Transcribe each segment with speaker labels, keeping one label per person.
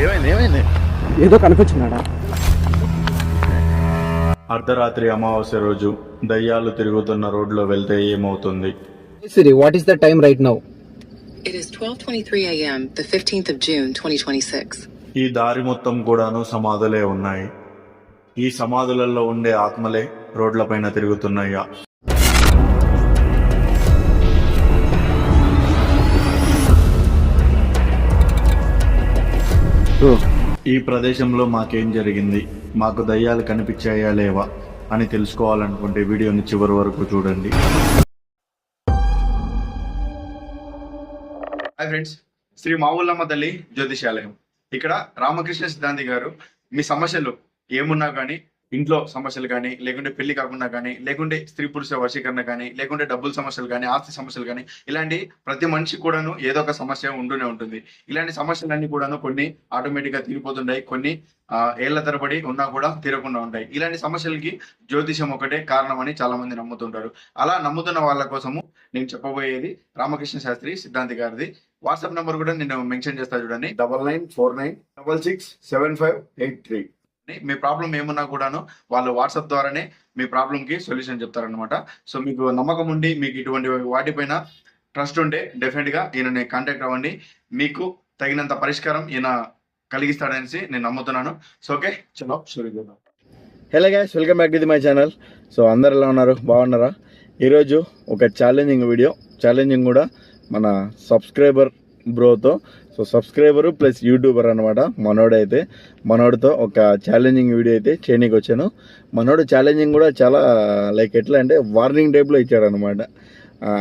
Speaker 1: ఏమైంది
Speaker 2: ఏదో కనిపించినాడా?
Speaker 1: అర్ధరాత్రి అమావాస్య రోజు దయ్యాలు తిరుగుతున్న రోడ్లో వెళ్తే ఏమవుతుంది?
Speaker 2: Siri, what is the time right now?
Speaker 3: It is 12:23 a.m., the 15th of June, 2026.
Speaker 1: ఈ దారి మొత్తం కూడాను సమాధులే ఉన్నాయి. ఈ సమాధులలో ఉండే ఆత్మలే రోడ్లపైన తిరుగుతున్నాయా? ఈ ప్రదేశంలో మాకేం జరిగింది, మాకు దయ్యాలు కనిపించాయా లేవా అని తెలుసుకోవాలనుకుంటే వీడియోని చివరి వరకు చూడండి.
Speaker 4: హాయ్ ఫ్రెండ్స్, శ్రీ మావుల్లమ్మ తల్లి జ్యోతిషాలయం. ఇక్కడ రామకృష్ణ సిద్ధాంతి గారు మీ సమస్యలు ఏమున్నా కానీ, ఇంట్లో సమస్యలు కానీ, లేకుంటే పెళ్లి కాకుండా కానీ, లేకుంటే స్త్రీ పురుష వశీకరణ కానీ, లేకుంటే డబ్బుల సమస్యలు కానీ, ఆస్తి సమస్యలు కానీ, ఇలాంటి ప్రతి మనిషి కూడాను ఏదో ఒక సమస్య ఉంటూనే ఉంటుంది. ఇలాంటి సమస్యలన్నీ కూడాను కొన్ని ఆటోమేటిక్ గా తీరిపోతుంటాయి, కొన్ని ఏళ్ల తరబడి ఉన్నా కూడా తీరకుండా ఉంటాయి. ఇలాంటి సమస్యలకి జ్యోతిషం ఒకటే కారణం అని చాలా మంది నమ్ముతుంటారు. అలా నమ్ముతున్న వాళ్ళ కోసము నేను చెప్పబోయేది రామకృష్ణ శాస్త్రి సిద్ధాంతి గారిది వాట్సాప్ నెంబర్ కూడా నేను మెన్షన్ చేస్తా చూడండి, 9949667583. మీ ప్రాబ్లం ఏమున్నా కూడాను వాళ్ళు వాట్సాప్ ద్వారానే మీ ప్రాబ్లం కి సొల్యూషన్ చెప్తారనమాట. సో మీకు నమ్మకం ఉండి మీకు ఇటువంటి వాటిపైన ట్రస్ట్ ఉంటే డెఫినెట్ గా ఈయనని కాంటాక్ట్ అవ్వండి. మీకు తగినంత పరిష్కారం ఈయన కలిగిస్తాడనేసి నేను నమ్ముతున్నాను. సో ఓకే, చలో షురూ చేద్దాం.
Speaker 5: Hello guys, welcome back to my channel. So అందరు ఎలా ఉన్నారు, బాగున్నారా? ఈరోజు ఒక ఛాలెంజింగ్ వీడియో, ఛాలెంజింగ్ కూడా మన సబ్స్క్రైబర్ బ్రోతో. సో సబ్స్క్రైబరు ప్లస్ యూట్యూబర్ అనమాట మనోడైతే. మనోడితో ఒక ఛాలెంజింగ్ వీడియో అయితే చేయనీకి వచ్చాను. మనోడు ఛాలెంజింగ్ కూడా చాలా లైక్ ఎట్లా అంటే వార్నింగ్ టైప్లో ఇచ్చాడు అనమాట.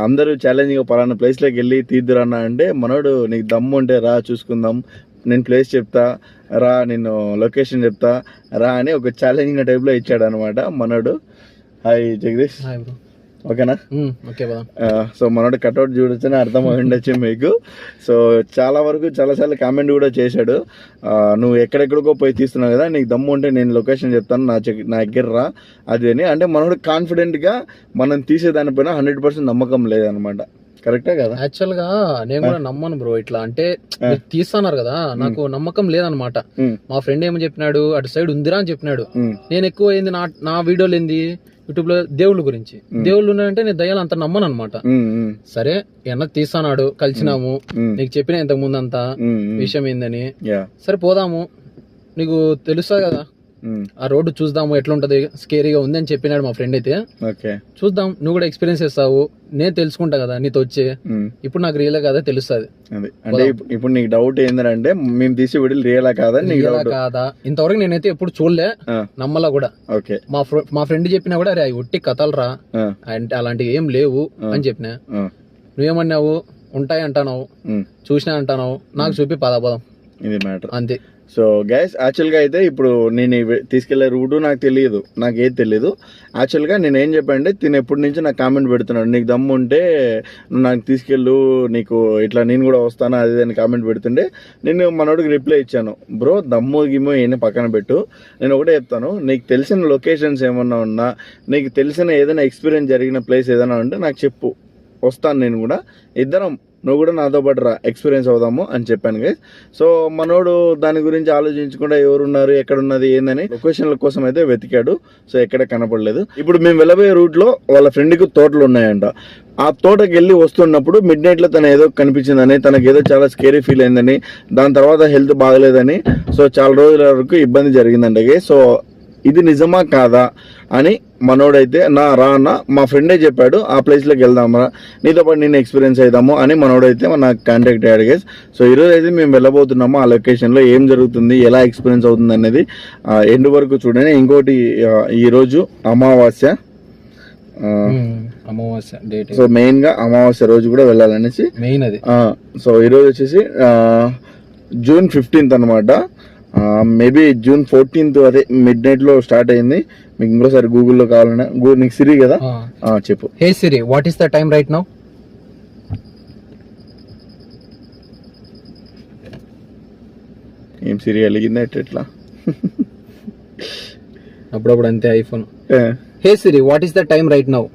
Speaker 5: అందరూ ఛాలెంజింగ్ పలానా ప్లేస్లోకి వెళ్ళి తీద్దురన్నా అంటే మనోడు నీకు దమ్ము ఉంటే రా చూసుకుందాం, నేను ప్లేస్ చెప్తా రా, నేను లొకేషన్ చెప్తా రా అని ఒక ఛాలెంజింగ్ టైప్లో ఇచ్చాడు అనమాట మనోడు. హాయ్ జగదీష్, ఓకేనా?
Speaker 2: ఓకే.
Speaker 5: సో మనోడు కట్అవుట్ చూడొచ్చని అర్థం ఉండొచ్చు మీకు. సో చాలాసార్లు కామెంట్ కూడా చేశాడు, నువ్వు ఎక్కడెక్కడికో పోయి తీస్తున్నావు కదా, నీకు దమ్ము ఉంటే నేను లొకేషన్ చెప్తాను, నా దగ్గర రా అది అని. అంటే మనోడు కాన్ఫిడెంట్గా మనం తీసేదానిపైన 100% నమ్మకం లేదనమాట. కరెక్టే కదా?
Speaker 2: యాక్చువల్ గా నేను కూడా నమ్మను బ్రో. ఇట్లా అంటే తీస్తున్నారు కదా, నాకు నమ్మకం లేదనమాట. మా ఫ్రెండ్ ఏమని చెప్పినాడు, అటు సైడ్ ఉందిరా అని చెప్పినాడు. నేను ఎక్కువ ఏంది నా వీడియోలు ఏంది యూట్యూబ్ లో దేవుళ్ళ గురించి, దేవుళ్ళు ఉన్నాయంటే నేను దయ్యాలు అంత నమ్మను అనమాట. సరే ఎన్న తీస్తున్నాడు, కలిసినాము, నీకు చెప్పిన ఇంతకు ముందు అంతా విషయం ఏందని, సరే పోదాము, నీకు తెలుస్తుంది కదా ఆ రోడ్డు చూద్దాము ఎట్లుంటది, స్కేరీగా ఉంది అని చెప్పినాడు మా ఫ్రెండ్ అయితే. చూద్దాం, నువ్వు కూడా ఎక్స్పీరియన్స్ చేస్తావు, నేను తెలుసుకుంటా కదా నీతో వచ్చే. ఇప్పుడు నాకు రియల్ కదా తెలుస్తుంది.
Speaker 5: అంటే ఇప్పుడు నీకు డౌట్ ఏంటంటే మేము తీసి వీడియోలు రియలా కాదా
Speaker 2: ఇంతవరకు నేనైతే ఎప్పుడు చూడలే, నమ్మలా కూడా. మా ఫ్రెండ్ చెప్పినా కూడా అరే అవి ఒట్టి కథలు రా అంటే అలాంటివి ఏం లేవు అని చెప్పినా. నువ్వేమన్నావు, ఉంటాయి అంటావు, చూసినా అంటావు, నాకు చూపి పదం
Speaker 5: ఇది మ్యాటర్
Speaker 2: అంతే.
Speaker 5: సో గైస్, యాక్చువల్గా అయితే ఇప్పుడు నేను తీసుకెళ్లే రూటు నాకు తెలియదు, నాకు ఏది తెలియదు. యాక్చువల్గా నేను ఏం చెప్పంటే తిని ఎప్పటి నుంచి నాకు కామెంట్ పెడుతున్నాడు, నీకు దమ్ము ఉంటే నువ్వు నాకు తీసుకెళ్ళు, నీకు ఇట్లా నేను కూడా వస్తాను అది అని కామెంట్ పెడుతుండే. నేను మనోడికి రిప్లై ఇచ్చాను, బ్రో దమ్ము గిమ్మో ఏమైనా పక్కన పెట్టు, నేను ఒకటే చెప్తాను, నీకు తెలిసిన లొకేషన్స్ ఏమన్నా ఉన్నా, నీకు తెలిసిన ఏదైనా ఎక్స్పీరియన్స్ జరిగిన ప్లేస్ ఏదైనా ఉంటే నాకు చెప్పు, వస్తాను నేను కూడా, ఇద్దరం నువ్వు కూడా నాతో పాటు రా, ఎక్స్పీరియన్స్ అవుదాము అని చెప్పాను గైస్. సో మనోడు దాని గురించి ఆలోచించకుండా ఎవరున్నారు, ఎక్కడున్నది ఏందని లొకేషన్ల కోసం అయితే వెతికాడు. సో ఎక్కడ కనపడలేదు. ఇప్పుడు మేము వెళ్ళబోయే రూట్ లో వాళ్ళ ఫ్రెండ్కి తోటలు ఉన్నాయంట. ఆ తోటకి వెళ్ళి వస్తున్నప్పుడు మిడ్ నైట్ లో తను ఏదో కనిపించిందని, తనకి ఏదో చాలా స్కేరీ ఫీల్ అయిందని, దాని తర్వాత హెల్త్ బాగలేదని, సో చాలా రోజుల వరకు ఇబ్బంది జరిగిందండి. సో ఇది నిజమా కాదా అని మనోడైతే రా అన్న, మా ఫ్రెండే చెప్పాడు ఆ ప్లేస్లోకి వెళ్దామరా, నీతో పాటు నేను ఎక్స్పీరియన్స్ అవుదాము అని మనోడైతే నాకు కాంటాక్ట్ అయ్యాడు గైస్. సో ఈరోజు అయితే మేము వెళ్ళబోతున్నాము ఆ లొకేషన్లో, ఏం జరుగుతుంది, ఎలా ఎక్స్పీరియన్స్ అవుతుంది అనేది ఎండ్ వరకు చూడండి. ఇంకోటి ఈరోజు అమావాస్య
Speaker 2: డేట్,
Speaker 5: సో మెయిన్ గా అమావాస్య రోజు కూడా వెళ్ళాలనేసి మెయిన్ అది. సో ఈరోజు వచ్చేసి June 15th అనమాట. మేబీ June 14th అదే మిడ్ నైట్ లో స్టార్ట్ అయింది. మీకు ఇంకోసారి గూగుల్లో కావాలన్నా, నీకు సిరి కదా చెప్పు.
Speaker 2: Hey Siri, what is the time right now?
Speaker 5: ఏం సిరి అలిగిందా ఎట్లా?
Speaker 2: అప్పుడప్పుడు అంతే iPhone. Hey Siri, what is the time right now?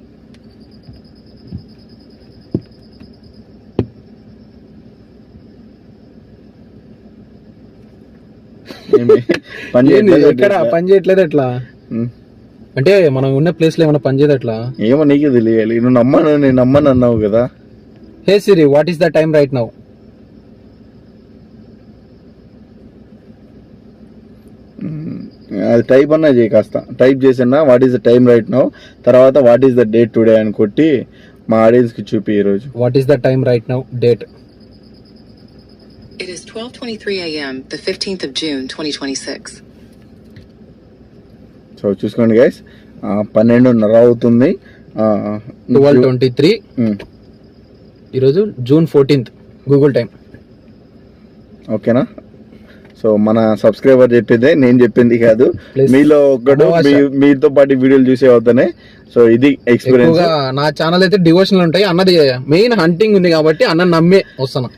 Speaker 5: పని
Speaker 2: ఏంది
Speaker 5: చేయట్లేదు
Speaker 2: ఎక్కడ పని చేయట్లేదు ఎట్లా? అంటే మనం ఉన్న ప్లేస్ లో ఏమైనా పని చేయదు ఎట్లా?
Speaker 5: ఏమో నీకే తెలియాలి. నువ్వు నేను నమ్మను అన్నావు కదా.
Speaker 2: Hey Siri, what is the time right now?
Speaker 5: అది టైప్ అన్నా చేయి, కాస్త టైప్ చేసినా what is the time right now, తర్వాత what is the date today అని కొట్టి మా ఆడియన్స్ కి చూపి ఈరోజు.
Speaker 2: What is the time right now? Date.
Speaker 3: It is 12:23 a.m. the 15th of June 2026.
Speaker 5: So చూసుకోండి గైస్, 12:30 అవుతుంది.
Speaker 2: 12:23 ఈరోజు June 14th గూగుల్ టైం.
Speaker 5: ఓకేనా? సో మన సబ్స్క్రైబర్ చెప్పిందే, నేను చెప్పింది కాదు. మీలో ఒక్కడు మీతో పాటు వీడియోలు చూసే అవుతానే. సో ఇది ఎక్స్పీరియన్స్.
Speaker 2: నా ఛానల్ అయితే డివోషనల్ ఉంటాయి, అన్నది మెయిన్ హంటింగ్ ఉంది కాబట్టి అన్న నమ్మే వస్తాను.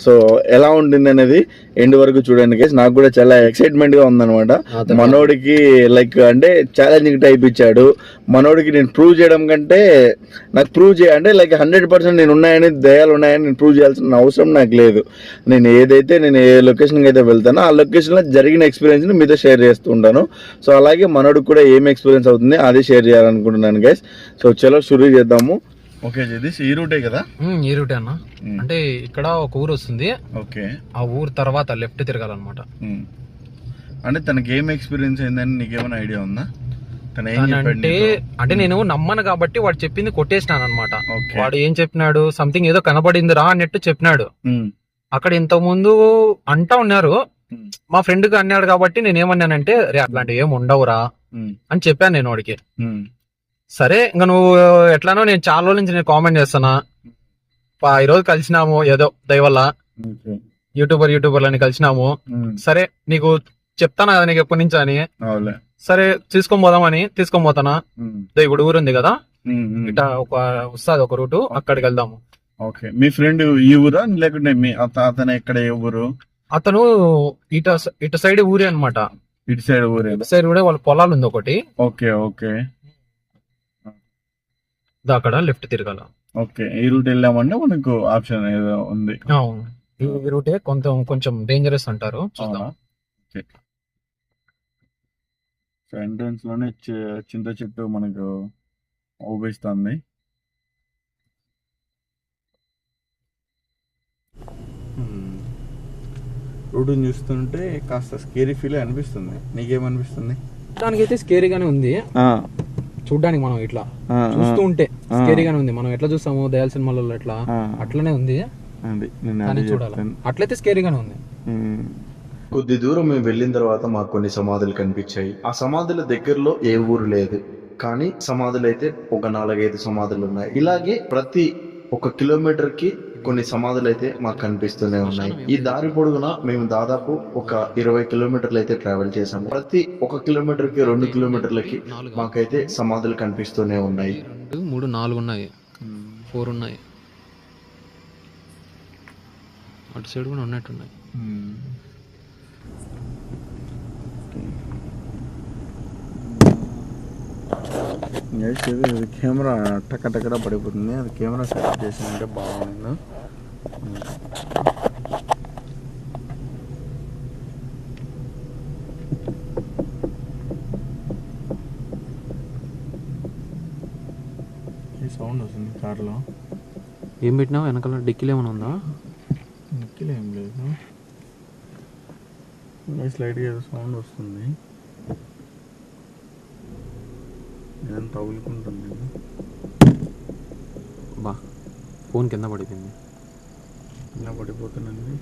Speaker 5: సో ఎలా ఉంటుంది అనేది ఎండ్ వరకు చూడండి గైస్. నాకు కూడా చాలా ఎక్సైట్మెంట్ గా ఉందన్నమాట. మనోడికి లైక్ అంటే ఛాలెంజింగ్ టైప్ ఇచ్చాడు. మనోడికి నేను ప్రూవ్ చేయడం కంటే నాకు ప్రూవ్ అంటే లైక్ 100% నేను ఉన్నాయని, దయాలు ఉన్నాయని నేను ప్రూవ్ చేయాల్సిన అవసరం నాకు లేదు. నేను ఏ లొకేషన్కి అయితే వెళ్తానో ఆ లొకేషన్ లో జరిగిన ఎక్స్పీరియన్స్ ని మీతో షేర్ చేస్తూ ఉంటాను. సో అలాగే మనోడికి కూడా ఏం ఎక్స్పీరియన్స్ అవుతుంది అది షేర్ చేయాలనుకుంటున్నాను గైస్. సో చలో షురూ చేద్దాము. ఓకే జగదీష్, ఈ రూటే కదా?
Speaker 2: ఈ రూటే అన్న. అంటే ఇక్కడ ఒక ఊరు వస్తుంది.
Speaker 5: ఓకే.
Speaker 2: ఆ ఊరు తర్వాత లెఫ్ట్ తిరగాలన్నమాట.
Speaker 5: అంటే తనకి ఏం ఎక్స్పీరియన్స్ అయిందని నీకేమైనా ఐడియా ఉందా?
Speaker 2: అంటే నేను నమ్మను కాబట్టి వాడు చెప్పింది కొట్టేసినాను అనమాట. వాడు ఏం చెప్పినాడు, సంథింగ్ ఏదో కనబడింది రా అన్నట్టు చెప్పినాడు. అక్కడ ఇంతకు ముందు అంటా ఉన్నారు, మా ఫ్రెండ్ గా అన్నాడు కాబట్టి నేనేమన్నానంటే రే అట్లాంటివి ఏమి ఉండవురా అని చెప్పాను నేను వాడికి. సరే ఇంకా నువ్వు ఎట్లానో నేను చాలా రోజుల నుంచి నేను కామెంట్ చేస్తానా, ఈ రోజు కలిసినాము ఏదో దయవల్ల యూట్యూబర్లని కలిసినాము. సరే నీకు చెప్తానా కదా నీకు ఎప్పటి నుంచి అని. సరే తీసుకొని పోతానా. ఇప్పుడు ఊరు ఉంది కదా, ఇట వస్తుంది ఒక రూటు, అక్కడికి వెళ్దాము.
Speaker 5: ఓకే. మీ ఫ్రెండ్ ఈ ఊరా లేకుంటే అతను ఎక్కడ ఏ ఊరు?
Speaker 2: అతను ఇటు సైడ్ ఊరే అనమాట.
Speaker 5: ఇటు సైడ్ ఊరే.
Speaker 2: ఇటు సైడ్ కూడా వాళ్ళ పొలాలు ఉంది ఒకటి.
Speaker 5: Okay okay.
Speaker 2: అక్కడ లెఫ్ట్ తిరగాల.
Speaker 5: ఓకే. ఈ రూట్ వెళ్ళామంటే మనకు ఆప్షన్ ఏదో ఉంది.
Speaker 2: ఈ రూటే కొంచెం డేంజరస్ అంటారు. చూద్దాం.
Speaker 5: ఎంట్రన్స్ లోనే చింత చెట్టు మనకు ఊపిస్తుంది. రోడ్డు చూస్తుంటే కాస్త స్కేరీ ఫీల్ అనిపిస్తుంది. నీకేమనిపిస్తుంది?
Speaker 2: దానికైతే స్కేరీగానే ఉంది చూడ్డానికి. మనం ఇట్లా చూస్తూ ఉంటే స్కేరీగానే ఉంది. మనం ఎట్లా చూస్తాము దయాల సినిమాలలో ఎట్లా, అట్లనే ఉంది. చూడాలి, అట్లయితే స్కేరీగానే ఉంది.
Speaker 1: కొద్ది దూరం మేము వెళ్ళిన తర్వాత మాకు కొన్ని సమాధులు కనిపించాయి. ఆ సమాధుల దగ్గరలో ఏ ఊరు లేదు, కానీ సమాధులు అయితే ఒక 4-5 సమాధులు ఉన్నాయి. ఇలాగే ప్రతి 1 కిలోమీటర్ కి కొన్ని సమాధులు అయితే మాకు కనిపిస్తూనే ఉన్నాయి. ఈ దారి పొడుగున మేము దాదాపు ఒక 20 కిలోమీటర్లు అయితే ట్రావెల్ చేసాము. ప్రతి 1 కిలోమీటర్ కి 2 కిలోమీటర్లకి మాకైతే సమాధులు కనిపిస్తూనే ఉన్నాయి.
Speaker 2: 2, 3, 4 ఉన్నాయి, 4 ఉన్నాయి. అటు సైడ్ కూడా ఉన్నట్టున్నాయి.
Speaker 5: కెమెరా టక్కటక్కడ పడిపోతుంది. అది కెమెరా సెట్ చేసిందంటే బాగుంది. ఈ సౌండ్ వస్తుంది కార్లో.
Speaker 2: ఏం పెట్టినావు వెనకాల? డిక్కీలో ఏమైనా ఉందా?
Speaker 5: డిక్కీలో ఏం లేదు, స్లైడ్గా ఏదో సౌండ్ వస్తుంది. నేను తగులుకుంటుంది.
Speaker 2: బా, ఫోన్ కింద పడిపోయింది.
Speaker 5: కింద పడిపోతుందండి.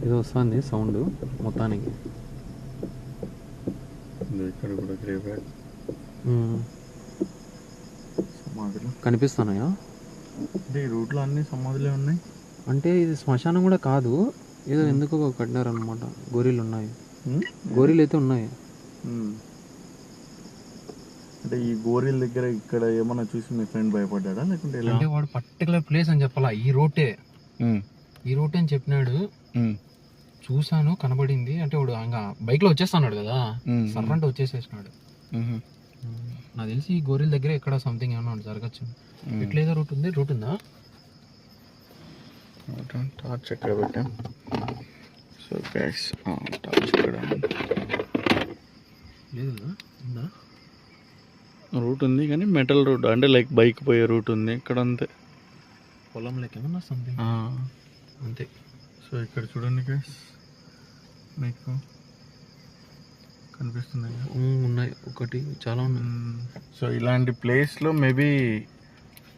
Speaker 2: ఏదో వస్తుంది సౌండ్ మొత్తానికి.
Speaker 5: ఇక్కడ కూడా గ్రేవ్యార్డ్ సమాధులు
Speaker 2: కనిపిస్తున్నాయా?
Speaker 5: అంటే ఈ రూట్లో అన్ని సమాధులే ఉన్నాయి.
Speaker 2: అంటే ఇది శ్మశానం కూడా కాదు, ఏదో ఎందుకో కట్టినారనమాట. గొర్రెలు ఉన్నాయి, గోరీలు అయితే ఉన్నాయి.
Speaker 5: అంటే ఈ గోరీల దగ్గర ఇక్కడ ఏమన్నా చూసి మీ ఫ్రెండ్ భయపడ్డా లేకుంటే
Speaker 2: అంటే వాడు పర్టికులర్ ప్లేస్ అని చెప్పాలా, ఈ రోటే అని చెప్పినాడు. చూసాను, కనబడింది. అంటే వాడు ఇంకా బైక్ లో వచ్చేస్తున్నాడు కదా, సర్రంటే వచ్చేసేసినాడు. నాకు తెలిసి ఈ గోరీల దగ్గర ఎక్కడ సంథింగ్ ఏమన్నా జరగచ్చు. ఎట్లేదో రూట్ ఉందా?
Speaker 5: టార్చ్ ఎక్కడ పెట్టాం? సో గైస్ టార్చ్ ఇక్కడ
Speaker 2: లేదు ఉందా?
Speaker 5: రూట్ ఉంది కానీ మెటల్ రూట్, అంటే లైక్ బైక్ పోయే రూట్ ఉంది ఇక్కడ అంతే.
Speaker 2: పొలంలోకి ఏమన్నా సంథింగ్ అంతే.
Speaker 5: సో ఇక్కడ చూడండి గైస్, మీకు కనిపిస్తున్నాయి కదా?
Speaker 2: ఉన్నాయి, ఒకటి చాలా ఉన్నాయి.
Speaker 5: సో ఇలాంటి ప్లేస్లో మేబీ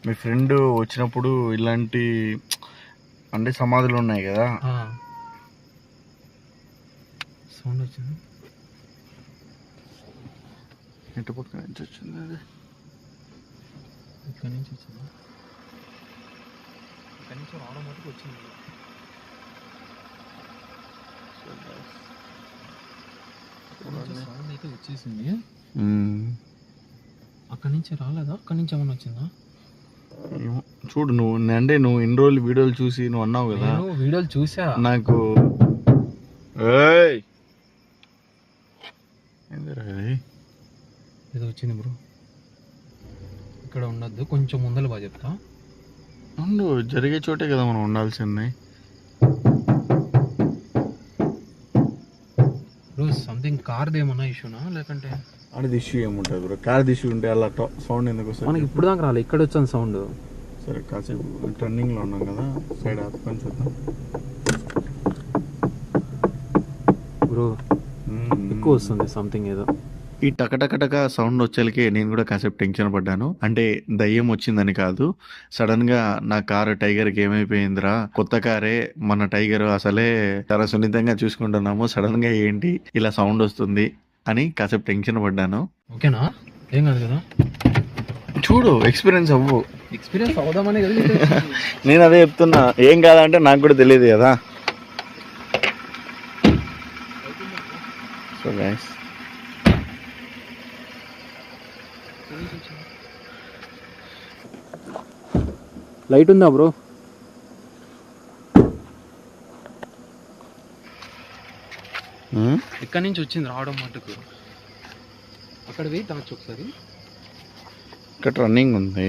Speaker 5: మీ ఫ్రెండ్ వచ్చినప్పుడు ఇలాంటి అంటే సమాధులు ఉన్నాయి కదా.
Speaker 2: సౌండ్ వచ్చింది,
Speaker 5: ఇటు పక్క నుంచి వచ్చింది, అది
Speaker 2: ఇక్కడ నుంచి వచ్చింది, ఇక్కడ నుంచి రావడం మటుకు వచ్చింది. సౌండ్ అయితే వచ్చేసింది, అక్కడి నుంచి రాలేదా? అక్కడి నుంచి ఏమన్నా వచ్చిందా?
Speaker 5: ఏమో చూడు, నువ్వు అంటే నువ్వు ఇన్ని రోజులు వీడియోలు చూసి నువ్వు అన్నావు కదా.
Speaker 2: వీడియోలు చూసా
Speaker 5: నాకు
Speaker 2: ఏదో వచ్చింది బ్రో. ఇక్కడ ఉండద్దు, కొంచెం ముందర బాగా చెప్తా.
Speaker 5: ఉండు, జరిగే చోటే కదా మనం ఉండాల్సింది.
Speaker 2: బ్రో సంథింగ్ కార్ది ఏమన్నా ఇష్యూనా లేకంటే?
Speaker 5: అది ఇష్యూ ఏముంటుంది బ్రో, కార్ ఇష్యూ ఉంటే అలా సౌండ్ ఎందుకు వస్తుంది?
Speaker 2: మనకి ఇప్పుడు దాకా రాలే, ఇక్కడ వచ్చాను సౌండ్.
Speaker 5: సరే కాసేపు టర్నింగ్లో ఉన్నాం కదా, సైడ్ ఆపుకొని చూద్దాం
Speaker 2: బ్రో. ఎక్కువ వస్తుంది సంథింగ్ ఏదో.
Speaker 1: ఈ టకటకటక సౌండ్ వచ్చేలకి నేను కూడా కాసేపు టెన్షన్ పడ్డాను. అంటే దయ్యం వచ్చిందని కాదు, సడన్ గా నా కారు టైగర్కి ఏమైపోయిందిరా, కొత్త కారే మన టైగర్, అసలే చాలా సున్నితంగా చూసుకుంటున్నాము, సడన్ గా ఏంటి ఇలా సౌండ్ వస్తుంది అని కాసేపు టెన్షన్ పడ్డాను.
Speaker 2: ఓకేనా, ఏం కాదు కదా.
Speaker 5: చూడు, ఎక్స్పీరియన్స్ అవ్వు.
Speaker 2: ఎక్స్పీరియన్స్ అవుదామనే కదా.
Speaker 5: నేను అదే చెప్తున్నా, ఏం కాదంటే నాకు కూడా తెలియదు కదా. సో గైస్,
Speaker 2: లైట్ ఉందా బ్రో? ఎక్కడి నుంచి వచ్చింది రావడం మటుకు? అక్కడ వెయిట్ తాగొచ్చు ఒకసారి.
Speaker 5: ఇక్కడ రన్నింగ్ ఉంది.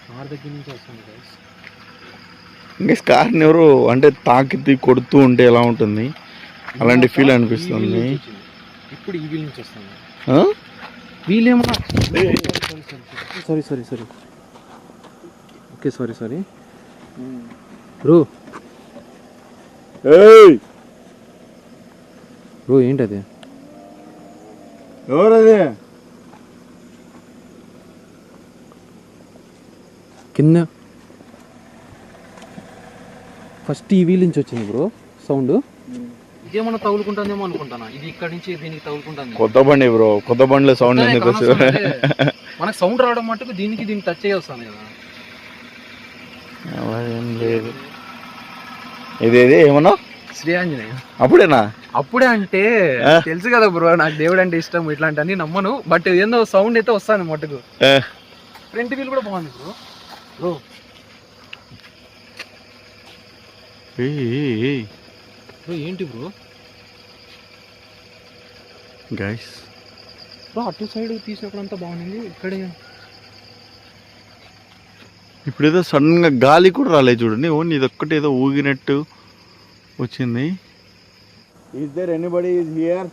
Speaker 2: కార్ దగ్గర నుంచి వస్తుంది గైస్.
Speaker 5: ఇంకా కార్ని ఎవరు అంటే తాకితి కొడుతూ ఉంటే ఎలా ఉంటుంది, అలాంటి ఫీల్ అనిపిస్తుంది.
Speaker 2: ఇప్పుడు ఈ వీల్ నుంచి వస్తుంది. వీలేమో sorry sorry sorry okay sorry sorry bro. Bro ఏంటది?
Speaker 5: ఎవరది?
Speaker 2: కింద ఫస్ట్ ఈ వీల్ నుంచి వచ్చింది బ్రో సౌండ్. ఇదేమన్నా తగులుకుంటుందేమో అనుకుంటానా, ఇది ఇక్కడ నుంచి దీనికి తగులుకుంటుంది.
Speaker 5: కొత్త బండి బ్రో, కొత్త బండిలో సౌండ్ ఎందుకు వస్తుంది?
Speaker 2: మనకు సౌండ్ రావడం మటుకు దీనికి టచ్ అయ్యి వస్తుంది కదా.
Speaker 5: ఏం లేదు, ఇదేది ఏమన్నా
Speaker 2: శ్రీ ఆంజనేయ.
Speaker 5: అప్పుడేనా?
Speaker 2: అప్పుడే అంటే తెలుసు కదా బ్రో, నాకు దేవుడు అంటే ఇష్టం, ఇట్లాంటి అన్ని నమ్మను, బట్ ఏందో సౌండ్ అయితే వస్తాను మటుకు. ఫ్రంట్ వీల్ కూడా బాగుంది బ్రో. బ్రో బ్రో ఏంటి బ్రో?
Speaker 5: గైస్
Speaker 2: బ్రో అటు సైడ్ తీసినప్పుడు అంతా బాగుంది, ఇక్కడే
Speaker 5: ఇప్పుడు ఏదో సడన్ గా గాలి కూడా రాలేదు చూడండి, ఓన్లీ ఇది ఒక్కటి ఏదో ఊగినట్టు వచ్చింది. Is there anybody is here?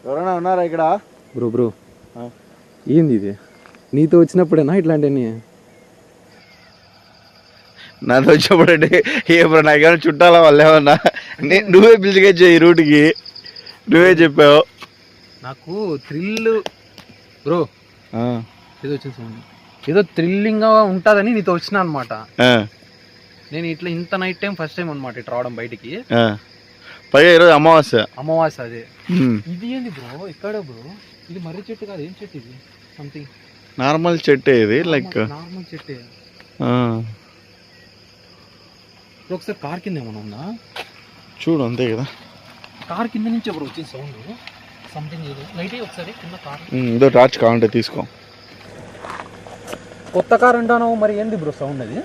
Speaker 5: ఎవరైనా ఉన్నారా ఇక్కడ?
Speaker 2: బ్రో బ్రో ఏంది ఇది? నీతో వచ్చినప్పుడేనా ఇట్లాంటివన్నీ?
Speaker 5: నాతో వచ్చినప్పుడంటే ఏమన్నా నాకేమైనా చుట్టాల వాళ్ళు ఏమన్నా? నువ్వే పిలిచికొచ్చా ఈ రూట్కి, నువ్వే చెప్పావు.
Speaker 2: నాకు థ్రిల్ బ్రో, ఏదో వచ్చింది సౌండ్, ఏదో థ్రిల్లింగ్ గా ఉంటుందని నీతో వచ్చినా అనమాట. నేను ఇట్లా ఇంత నైట్ టైం ఫస్ట్ టైం అనమాట ఇట్లా రావడం బయటికి.
Speaker 5: పైగా ఈరోజు అమావాస్య.
Speaker 2: అమావాస్య అదే. ఇది ఏంది బ్రో ఇక్కడ? బ్రో ఇది మర్రి చెట్టు కాదు, ఏం చెట్టు ఇది? సంథింగ్
Speaker 5: నార్మల్ చెట్టే ఇది, లైక్
Speaker 2: నార్మల్ చెట్టే. ఒకసారి కార్ కింద ఏమన్నా ఉందా
Speaker 5: చూడు, అంతే కదా.
Speaker 2: కార్ కింద నుంచి ఎవరు వచ్చింది సౌండ్ సంథింగ్. ఏదో లైట్ ఒకసారి కింద కార్.
Speaker 5: ఇదో టార్చ్ కావాలంటే తీసుకో.
Speaker 2: కొత్త కార్ అంటాను, మరి ఏంది బ్రో సౌండ్ అది?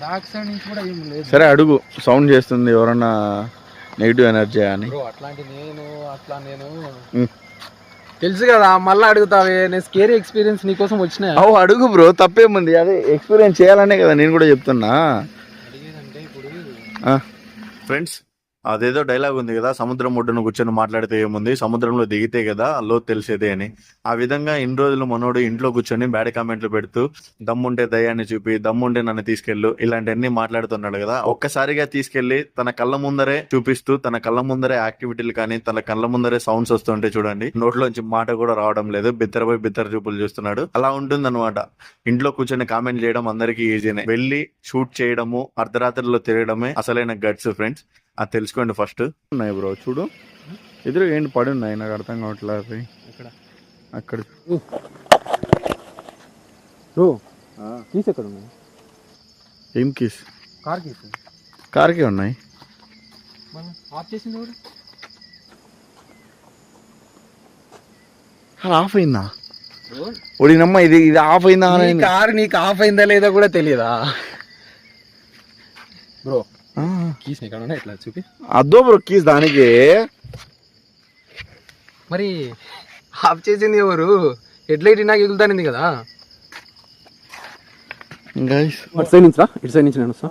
Speaker 2: బ్యాక్ సైడ్ నుంచి కూడా ఏం లేదు
Speaker 5: సరే అడుగు, సౌండ్ చేస్తుంది ఎవరన్నా నెగిటివ్ ఎనర్జీ అని.
Speaker 2: బ్రో అట్లాంటి నేను తెలుసు కదా, మళ్ళీ అడుగుతావే. నేను స్కేరీ ఎక్స్పీరియన్స్ నీకోసం వచ్చినా.
Speaker 5: అడుగు బ్రో, తప్పేముంది, అదే ఎక్స్పీరియన్స్ చేయాలనే కదా నేను కూడా చెప్తున్నా.
Speaker 2: అడిగేదంటే ఇప్పుడు
Speaker 1: ఫ్రెండ్స్, అదేదో డైలాగ్ ఉంది కదా, సముద్రం ఒడ్డున కూర్చొని మాట్లాడితే ఏముంది, సముద్రంలో దిగితే కదా లోతు తెలిసేదే అని. ఆ విధంగా ఇన్ని రోజులు మనోడు ఇంట్లో కూర్చొని బ్యాడ్ కామెంట్లు పెడుతూ దమ్ముంటే దయ్యాన్ని చూపి, దమ్ముంటే నన్ను తీసుకెళ్ళు, ఇలాంటివన్నీ మాట్లాడుతున్నాడు కదా. ఒక్కసారిగా తీసుకెళ్లి తన కళ్ళ ముందరే చూపిస్తూ, తన కళ్ళ ముందరే యాక్టివిటీలు కానీ, తన కళ్ళ ముందరే సౌండ్స్ వస్తుంటే చూడండి, నోట్లోంచి మాట కూడా రావడం లేదు, బిత్తరపై బిత్తర చూపులు చూస్తున్నాడు. అలా ఉంటుందన్నమాట. ఇంట్లో కూర్చొని కామెంట్ చేయడం అందరికీ ఈజీనే, వెళ్ళి షూట్ చేయడము, అర్ధరాత్రిలో తిరగడమే అసలైన గట్స్ ఫ్రెండ్స్. అది తెలుసుకోండి ఫస్ట్. ఉన్నాయి బ్రో, చూడు ఎదురు ఏంటి పడి ఉన్నాయి, నాకు అర్థం కావట్లేదు. అక్కడ
Speaker 2: కీస్ ఎక్కడ ఉన్నాయి?
Speaker 5: ఏం కీస్?
Speaker 2: Car keys.
Speaker 5: కార్కే ఉన్నాయి.
Speaker 2: ఆఫ్ చేసింది కూడా
Speaker 5: ఆఫ్ అయిందా? ఒడినమ్మ, ఇది ఆఫ్ అయిందా?
Speaker 2: కార్ నీకు ఆఫ్ అయిందా లేదా కూడా తెలియదా బ్రో? కీస్ ఎక్కడ ఉన్నాయి? ఎట్లా చూపి.
Speaker 5: అదో బ్రో కీస్ దానికి.
Speaker 2: మరి ఆఫ్ చేసింది ఎవరు? హెడ్ లైట్ నాకు ఎగులుతానింది కదా. అటు సైడ్ నుంచి రా, ఇటు సైడ్ నుంచి నేను వస్తా.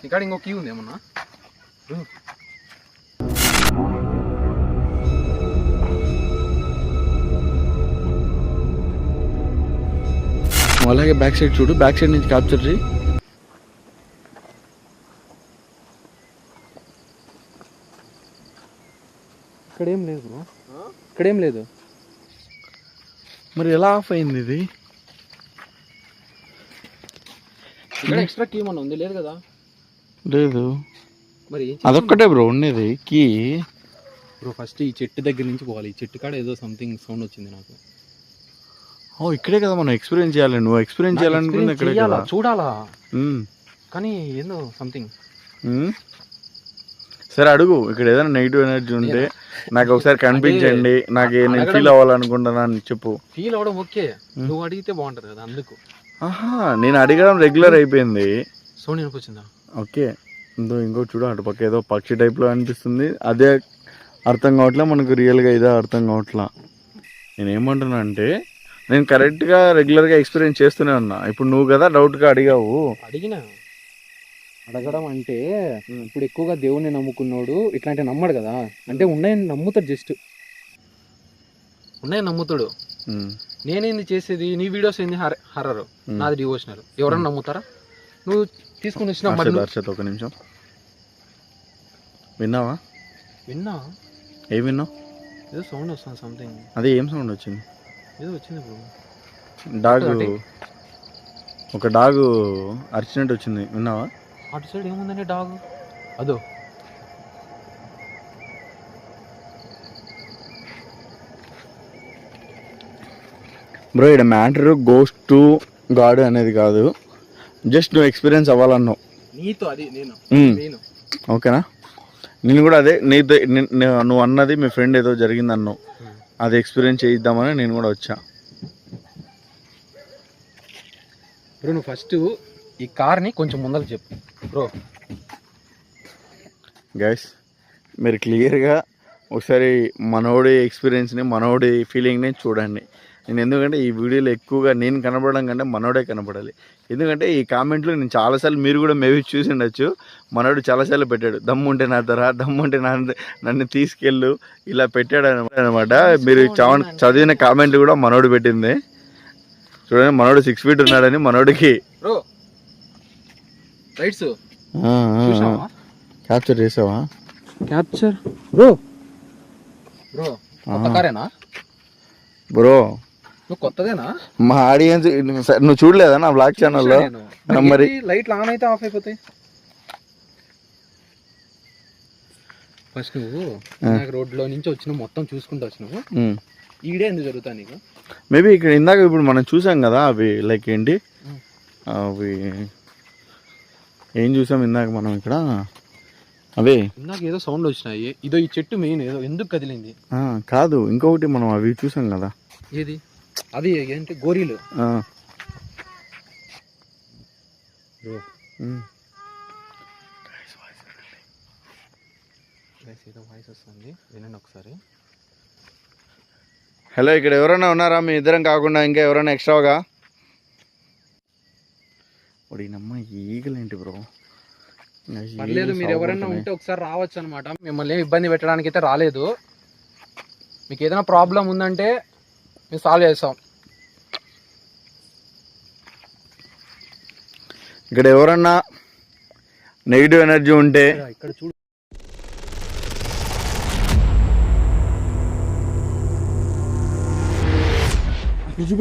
Speaker 2: ఇక్కడ ఇంకో కీ ఉంది ఏమన్నా?
Speaker 5: అలాగే బ్యాక్ సైడ్ చూడు, బ్యాక్ సైడ్ నుంచి క్యాప్చర్ చేయి.
Speaker 2: ఇక్కడేం లేదు బ్రో, ఇక్కడేం లేదు.
Speaker 5: మరి ఎలా ఆఫ్ అయింది ఇది?
Speaker 2: ఇక్కడ ఎక్స్ట్రా కీ ఏమన్నా ఉంది? లేదు కదా.
Speaker 5: లేదు,
Speaker 2: మరి
Speaker 5: అదొక్కటే బ్రో ఉండేది కీ.
Speaker 2: బ్రో ఫస్ట్ ఈ చెట్టు దగ్గర నుంచి పోవాలి. ఈ చెట్టు కాడ ఏదో సంథింగ్ సౌండ్ వచ్చింది నాకు.
Speaker 5: ఇక్కడే కదా మనం ఎక్స్పీరియన్స్ చేయాలి. నువ్వు ఎక్స్పీరియన్స్ చేయాలనుకుంది ఇక్కడే కదా.
Speaker 2: చూడాలా కానీ ఏందో సంథింగ్.
Speaker 5: సరే అడుగు, ఇక్కడ ఏదైనా నెగిటివ్ ఎనర్జీ ఉంటే నాకు ఒకసారి కనిపించండి, నాకు నేను ఫీల్ అవ్వాలనుకుంటున్నా అని చెప్పు.
Speaker 2: ఫీల్ అవ్వడం ఓకే, నువ్వు అడిగితే బాగుంటది కదా అందుకు.
Speaker 5: నేను అడగడం రెగ్యులర్ అయిపోయింది.
Speaker 2: సౌండ్ వినిపించిందా?
Speaker 5: ఓకే, ఇంకో చూడు అటు పక్క ఏదో పక్షి టైప్లో అనిపిస్తుంది. అదే అర్థం కావట్లే మనకు, రియల్గా ఇదే అర్థం కావట్లా. నేనేమంటున్నా అంటే, నేను కరెక్ట్గా రెగ్యులర్గా ఎక్స్పీరియన్స్ చేస్తూనే ఉన్నా. ఇప్పుడు నువ్వు కదా డౌట్గా అడిగావు.
Speaker 2: అడగడం అంటే ఇప్పుడు ఎక్కువగా దేవుణ్ణి నమ్ముకున్నాడు ఇట్లాంటి నమ్మడు కదా, అంటే ఉన్నాయని నమ్ముతాడు. జస్ట్ ఉన్నాయని నమ్ముతాడు. నేనేంది చేసేది? నీ వీడియోస్ ఏంది హర్రర్, నాది డివోషనల్. ఎవరన్నా నమ్ముతారా? నువ్వు తీసుకుని వచ్చిన
Speaker 5: ఒక నిమిషం, విన్నావా?
Speaker 2: విన్నా.
Speaker 5: ఏం విన్నావు?
Speaker 2: ఏదో సౌండ్ వస్తుంది సంథింగ్.
Speaker 5: అదే ఏం సౌండ్ వచ్చింది?
Speaker 2: ఏదో వచ్చింది బ్రో.
Speaker 5: డాగు, ఒక డాగు అరిచినట్టు వచ్చింది, విన్నావా?
Speaker 2: అటు సైడ్ ఏముందండి డాగ్? అదో
Speaker 5: బ్రో, ఇక్కడ మ్యాటర్ గోస్ట్ గాడ్ అనేది కాదు, జస్ట్ నువ్వు ఎక్స్పీరియన్స్ అవ్వాలన్నావు
Speaker 2: నీతో. అది నేను
Speaker 5: ఓకేనా? నేను కూడా అదే నీతో, నువ్వు అన్నది మీ ఫ్రెండ్ ఏదో జరిగింది అన్నావు, అది ఎక్స్పీరియన్స్ చేయిద్దామని నేను కూడా వచ్చా.
Speaker 2: బ్రో నువ్వు ఫస్ట్ ఈ కార్ని కొంచెం ముందర చెప్పు బ్రో.
Speaker 5: గైస్, మీరు క్లియర్గా ఒకసారి మనోడి ఎక్స్పీరియన్స్ని, మనోడి ఫీలింగ్ని చూడండి. నేను ఎందుకంటే ఈ వీడియోలో ఎక్కువగా నేను కనపడడం కంటే మనోడే కనపడాలి. ఎందుకంటే ఈ కామెంట్లు నేను చాలాసార్లు, మీరు కూడా మేబీ చూసి ఉండొచ్చు, మనోడు చాలాసార్లు పెట్టాడు, దమ్ముంటే నా ధర, దమ్ముంటే నన్ను తీసుకెళ్ళు, ఇలా పెట్టాడు అనమాట. మీరు చదివిన కామెంట్ కూడా మనోడు పెట్టింది. చూడండి, మనోడు 6 feet ఉన్నాడని. మనోడికి
Speaker 2: రైట్స్
Speaker 5: క్యాప్చర్ చేసావా?
Speaker 2: Capture bro. బ్రో కొత్త కారేనా
Speaker 5: బ్రో?
Speaker 2: నువ్వు కొత్తదేనా?
Speaker 5: మా ఆడియన్స్ నువ్వు చూడలేదా నా బ్లాగ్ ఛానల్లో? మరి
Speaker 2: లైట్లు ఆన్ అయితే ఆఫ్ అయిపోతాయి. ఫస్ట్ నువ్వు రోడ్లో నుంచి వచ్చిన మొత్తం చూసుకుంటూ వచ్చినావు. ఈడే ఎందుకు జరుగుతా నీకు?
Speaker 5: మేబీ ఇక్కడ ఇందాక ఇప్పుడు మనం చూసాం కదా, అవి లైక్ ఏంటి, అవి ఏం చూసాం ఇందాక మనం ఇక్కడ, అవే
Speaker 2: ఇందాక ఏదో సౌండ్ వచ్చినాయి. ఇదో ఈ చెట్టు మెయిన్ ఏదో ఎందుకు కదిలింది.
Speaker 5: కాదు, ఇంకొకటి మనం అవి చూసాం కదా.
Speaker 2: ఏది అది ఏంటి గోరీలు. ఏదో వాయిస్ వస్తుంది, వినండి ఒకసారి.
Speaker 5: హలో, ఇక్కడ ఎవరైనా ఉన్నారా మీ ఇద్దరం కాకుండా ఇంకా ఎవరైనా ఎక్స్ట్రాగా? నమ్మ ఈగలేంటి బ్రో?
Speaker 2: పర్లేదు, మీరు ఎవరైనా ఉంటే ఒకసారి రావచ్చు అనమాట. మిమ్మల్ని ఏం ఇబ్బంది పెట్టడానికి అయితే రాలేదు. మీకు ఏదైనా ప్రాబ్లం ఉందంటే మేము సాల్వ్ చేస్తాం.
Speaker 5: ఇక్కడ ఎవరన్నా నెగిటివ్ ఎనర్జీ ఉంటే
Speaker 2: ఇక్కడ చూడు.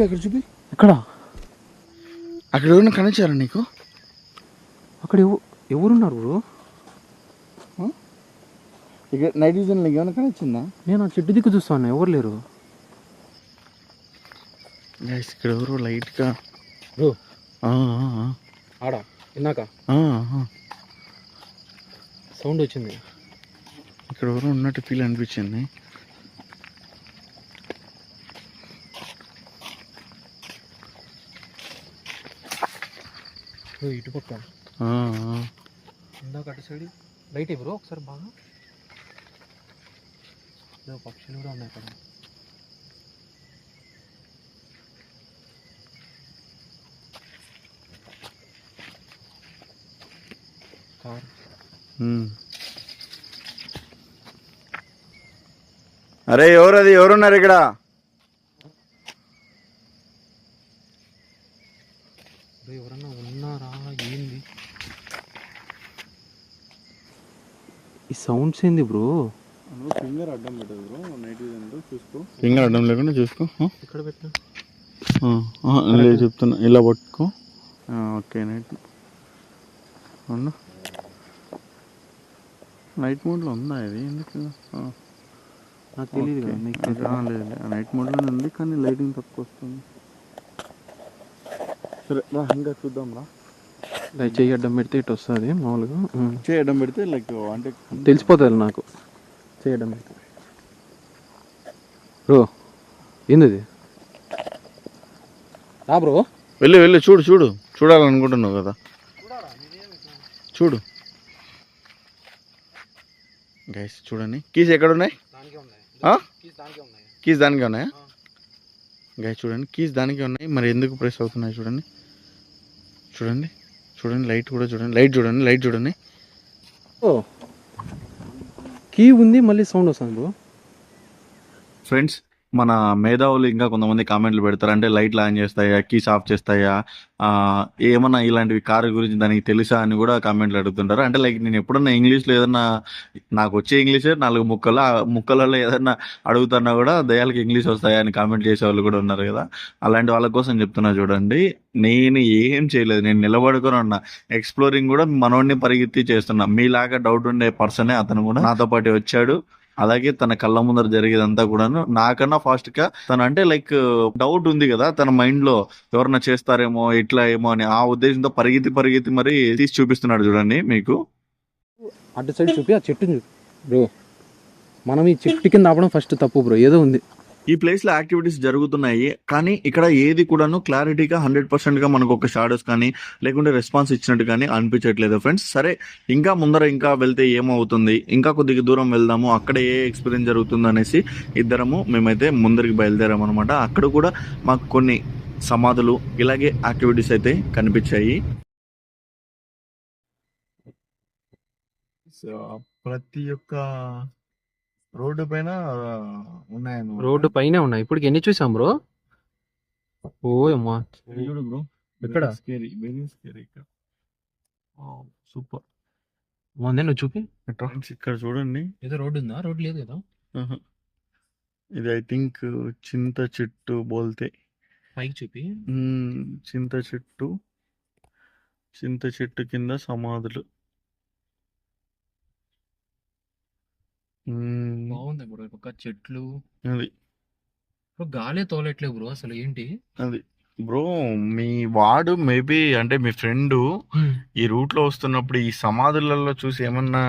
Speaker 5: అక్కడ చూపి
Speaker 2: ఎక్కడ?
Speaker 5: అక్కడ ఎవరైనా కనిపించారా నీకు?
Speaker 2: అక్కడ ఎవరున్నారు బ్రో?
Speaker 5: ఇక నైట్ విజన్ ఏమైనా కనిపించిందా?
Speaker 2: నేను ఆ చెట్టు దిక్కు చూస్తాను, ఎవరు లేరు.
Speaker 5: ఇక్కడ ఎవరు లైట్గా
Speaker 2: బ్రో ఆడ ఇందాక సౌండ్ వచ్చింది.
Speaker 5: ఇక్కడ ఎవరు ఉన్నట్టు ఫీల్ అనిపించింది.
Speaker 2: ఇటు పక్క ఇందాక అటు సైడ్ లైట్ బ్రో ఒకసారి బాగా. పక్షులు కూడా ఉన్నాయి అక్కడ.
Speaker 5: అరే ఎవరది? ఎవరున్నారు ఇక్కడ?
Speaker 2: ఎవరన్నా ఉన్నారా? ఏంది ఈ సౌండ్స్? ఏంది బ్రో?
Speaker 5: ఫింగర్ అడ్డం పెట్టదు బ్రో, నైట్ విజన్ చూసుకో. ఫింగర్ అడ్డం లేకుండా చూసుకో.
Speaker 2: ఇక్కడ పెట్టినా
Speaker 5: లేదు చెప్తున్నా, ఇలా పట్టుకో. ఓకే, నైట్ నైట్ మోడ్లో ఉందా ఇది? ఎందుకు
Speaker 2: నాకు తెలియదు కదా.
Speaker 5: లేదు, నైట్ మోడ్లోనే ఉంది కానీ లైటింగ్ తక్కువ వస్తుంది. సరే రా, ఇంకా చూద్దాం రా.
Speaker 2: చెయ్యి అడ్డం పెడితే ఇటు వస్తుంది మామూలుగా.
Speaker 5: చేయడం పెడితే లైక్ అంటే
Speaker 2: తెలిసిపోతుంది నాకు. చేయడం పెడితే బ్రో ఏంది రా బ్రో.
Speaker 5: వెళ్ళి చూడాలనుకుంటున్నావు కదా, చూడు. గైస్ చూడండి, కీస్ ఎక్కడ ఉన్నాయి? కీస్ దానికే ఉన్నాయా? గైస్ చూడండి, కీస్ దానికే ఉన్నాయి. మరి ఎందుకు ప్రెస్ అవుతున్నాయి? చూడండి లైట్ కూడా చూడండి. లైట్ చూడండి.
Speaker 2: ఓ కీ ఉంది, మళ్ళీ సౌండ్ వస్తుంది బ్రో.
Speaker 5: ఫ్రెండ్స్, మన మేధావులు ఇంకా కొంతమంది కామెంట్లు పెడతారు, అంటే లైట్లు ఆన్ చేస్తాయా, కీస్ ఆఫ్ చేస్తాయా, ఏమన్నా ఇలాంటివి కారు గురించి దానికి తెలుసా అని కూడా కామెంట్లు అడుగుతుంటారు. అంటే లైక్ నేను ఎప్పుడన్నా ఇంగ్లీష్లో ఏదన్నా, నాకు వచ్చే ఇంగ్లీషే 4 ముక్కలలో ఏదన్నా అడుగుతున్నా కూడా దయాలకి ఇంగ్లీష్ వస్తాయా అని కామెంట్ చేసే వాళ్ళు కూడా ఉన్నారు కదా. అలాంటి వాళ్ళ కోసం చెప్తున్నా చూడండి. నేను ఏం చేయలేదు, నేను నిలబడుకొని ఉన్నా. ఎక్స్ప్లోరింగ్ కూడా మనోడిని పరిగెత్తి చేస్తున్నా. మీలాగా డౌట్ ఉండే పర్సనే అతను కూడా నాతో పాటు వచ్చాడు. అలాగే తన కళ్ళ ముందర జరిగేదంతా కూడాను నాకన్నా ఫాస్ట్ గా తను, అంటే లైక్ డౌట్ ఉంది కదా తన మైండ్ లో, ఎవరన్నా చేస్తారేమో ఇట్లా ఏమో అని ఆ ఉద్దేశంతో పరిగెత్తి మరి తీసి చూపిస్తున్నాడు చూడండి మీకు.
Speaker 2: అటు సైడ్ చూపి ఆ చెట్టు చూపి బ్రో. మనం ఈ చెట్టు కింద ఆపడం ఫస్ట్ తప్పు బ్రో. ఏదో ఉంది
Speaker 5: ఈ ప్లేస్ లో యాక్టివిటీస్ జరుగుతున్నాయి, కానీ ఇక్కడ ఏది కూడాను క్లారిటీగా 100% గా మనకు ఒక షాడోస్ కానీ లేకుంటే రెస్పాన్స్ ఇచ్చినట్టు కానీ అనిపించట్లేదు ఫ్రెండ్స్. సరే, ఇంకా ముందర ఇంకా వెళ్తే ఏమవుతుంది, ఇంకా కొద్దిగా దూరం వెళ్దాము, అక్కడ ఏ ఎక్స్పీరియన్స్ జరుగుతుంది అనేసి మేమైతే ముందరికి బయలుదేరాం అనమాట. అక్కడ కూడా మాకు కొన్ని సమాధులు ఇలాగే యాక్టివిటీస్ అయితే కనిపించాయి. ప్రతి ఒక్క రోడ్డు పైన ఉన్నాయన్న.
Speaker 2: రోడ్డు పైన ఉన్నాయి. ఇప్పటికి ఎన్ని చూసాం బ్రో? ఓ అమ్మా,
Speaker 5: చూడు బ్రో,
Speaker 2: ఎక్కడ?
Speaker 5: Very scary. సూపర్
Speaker 2: బాగుంది. నువ్వు చూపి.
Speaker 5: ఇక్కడ చూడండి,
Speaker 2: ఏదో రోడ్డు ఉందా? రోడ్డు లేదు కదా.
Speaker 5: ఇది ఐ థింక్ చింత చెట్టు బోల్తే.
Speaker 2: పైకి చూపి.
Speaker 5: చింత చెట్టు కింద సమాధులు.
Speaker 2: బాగుంది బ్రో. ఒక చెట్లు,
Speaker 5: అది
Speaker 2: గాలే తోలట్లేదు బ్రో అసలు. ఏంటి
Speaker 5: అది బ్రో? మీ వాడు మేబీ, అంటే మీ ఫ్రెండ్ ఈ రూట్ లో వస్తున్నప్పుడు ఈ సమాధులలో చూసి ఏమన్నా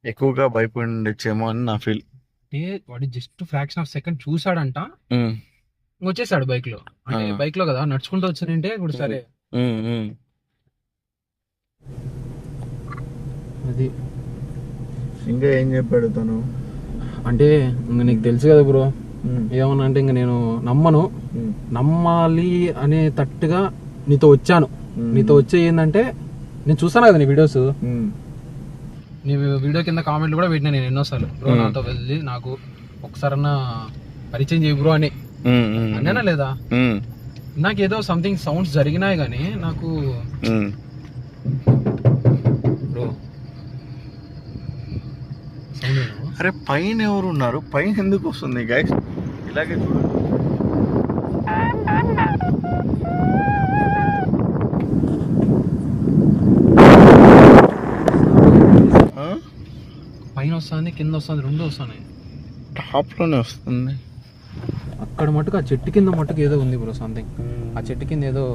Speaker 5: ఎక్కువగా భయపడి ఉండొచ్చేమో అని నా ఫీల్.
Speaker 2: అంటే వాడు జస్ట్ ఫ్రాక్షన్ ఆఫ్ సెకండ్ చూసాడంట, వచ్చేసాడు బైక్ లో. అంటే బైక్ లో కదా, నడుచుకుంటూ వచ్చానంటే ఇప్పుడు సరే. అది
Speaker 5: ఇంకా ఏం చెప్పాడు తను?
Speaker 2: అంటే ఇంక నీకు తెలుసు కదా బ్రో, ఏమన్నా అంటే ఇంక నేను నమ్మాలి అనే తట్టుగా నీతో వచ్చాను. నీతో వచ్చే ఏంటంటే, నేను చూసాను కదా నీ వీడియోస్, నీ వీడియో కింద కామెంట్లు కూడా పెట్టినా నేను ఎన్నోసార్లు, బ్రో నాతో వెళ్ళి నాకు ఒకసారన్నా పరిచయం చేయ బ్రో అని అన్నానా లేదా. నాకేదో సంథింగ్ సౌండ్స్ జరిగినాయి కానీ నాకు బ్రో
Speaker 5: అరే పైన ఎవరు ఉన్నారు? పైన ఎందుకు వస్తుంది గైస్? ఇలాగే చూడండి.
Speaker 2: పైన వస్తుంది, కింద వస్తుంది, రెండు వస్తున్నాయి.
Speaker 5: టాప్ లోనే వస్తుంది.
Speaker 2: అక్కడ మటుకు ఆ చెట్టు కింద మటుకు ఏదో ఉంది బ్రో, సంథింగ్. ఆ చెట్టు కింద ఏదో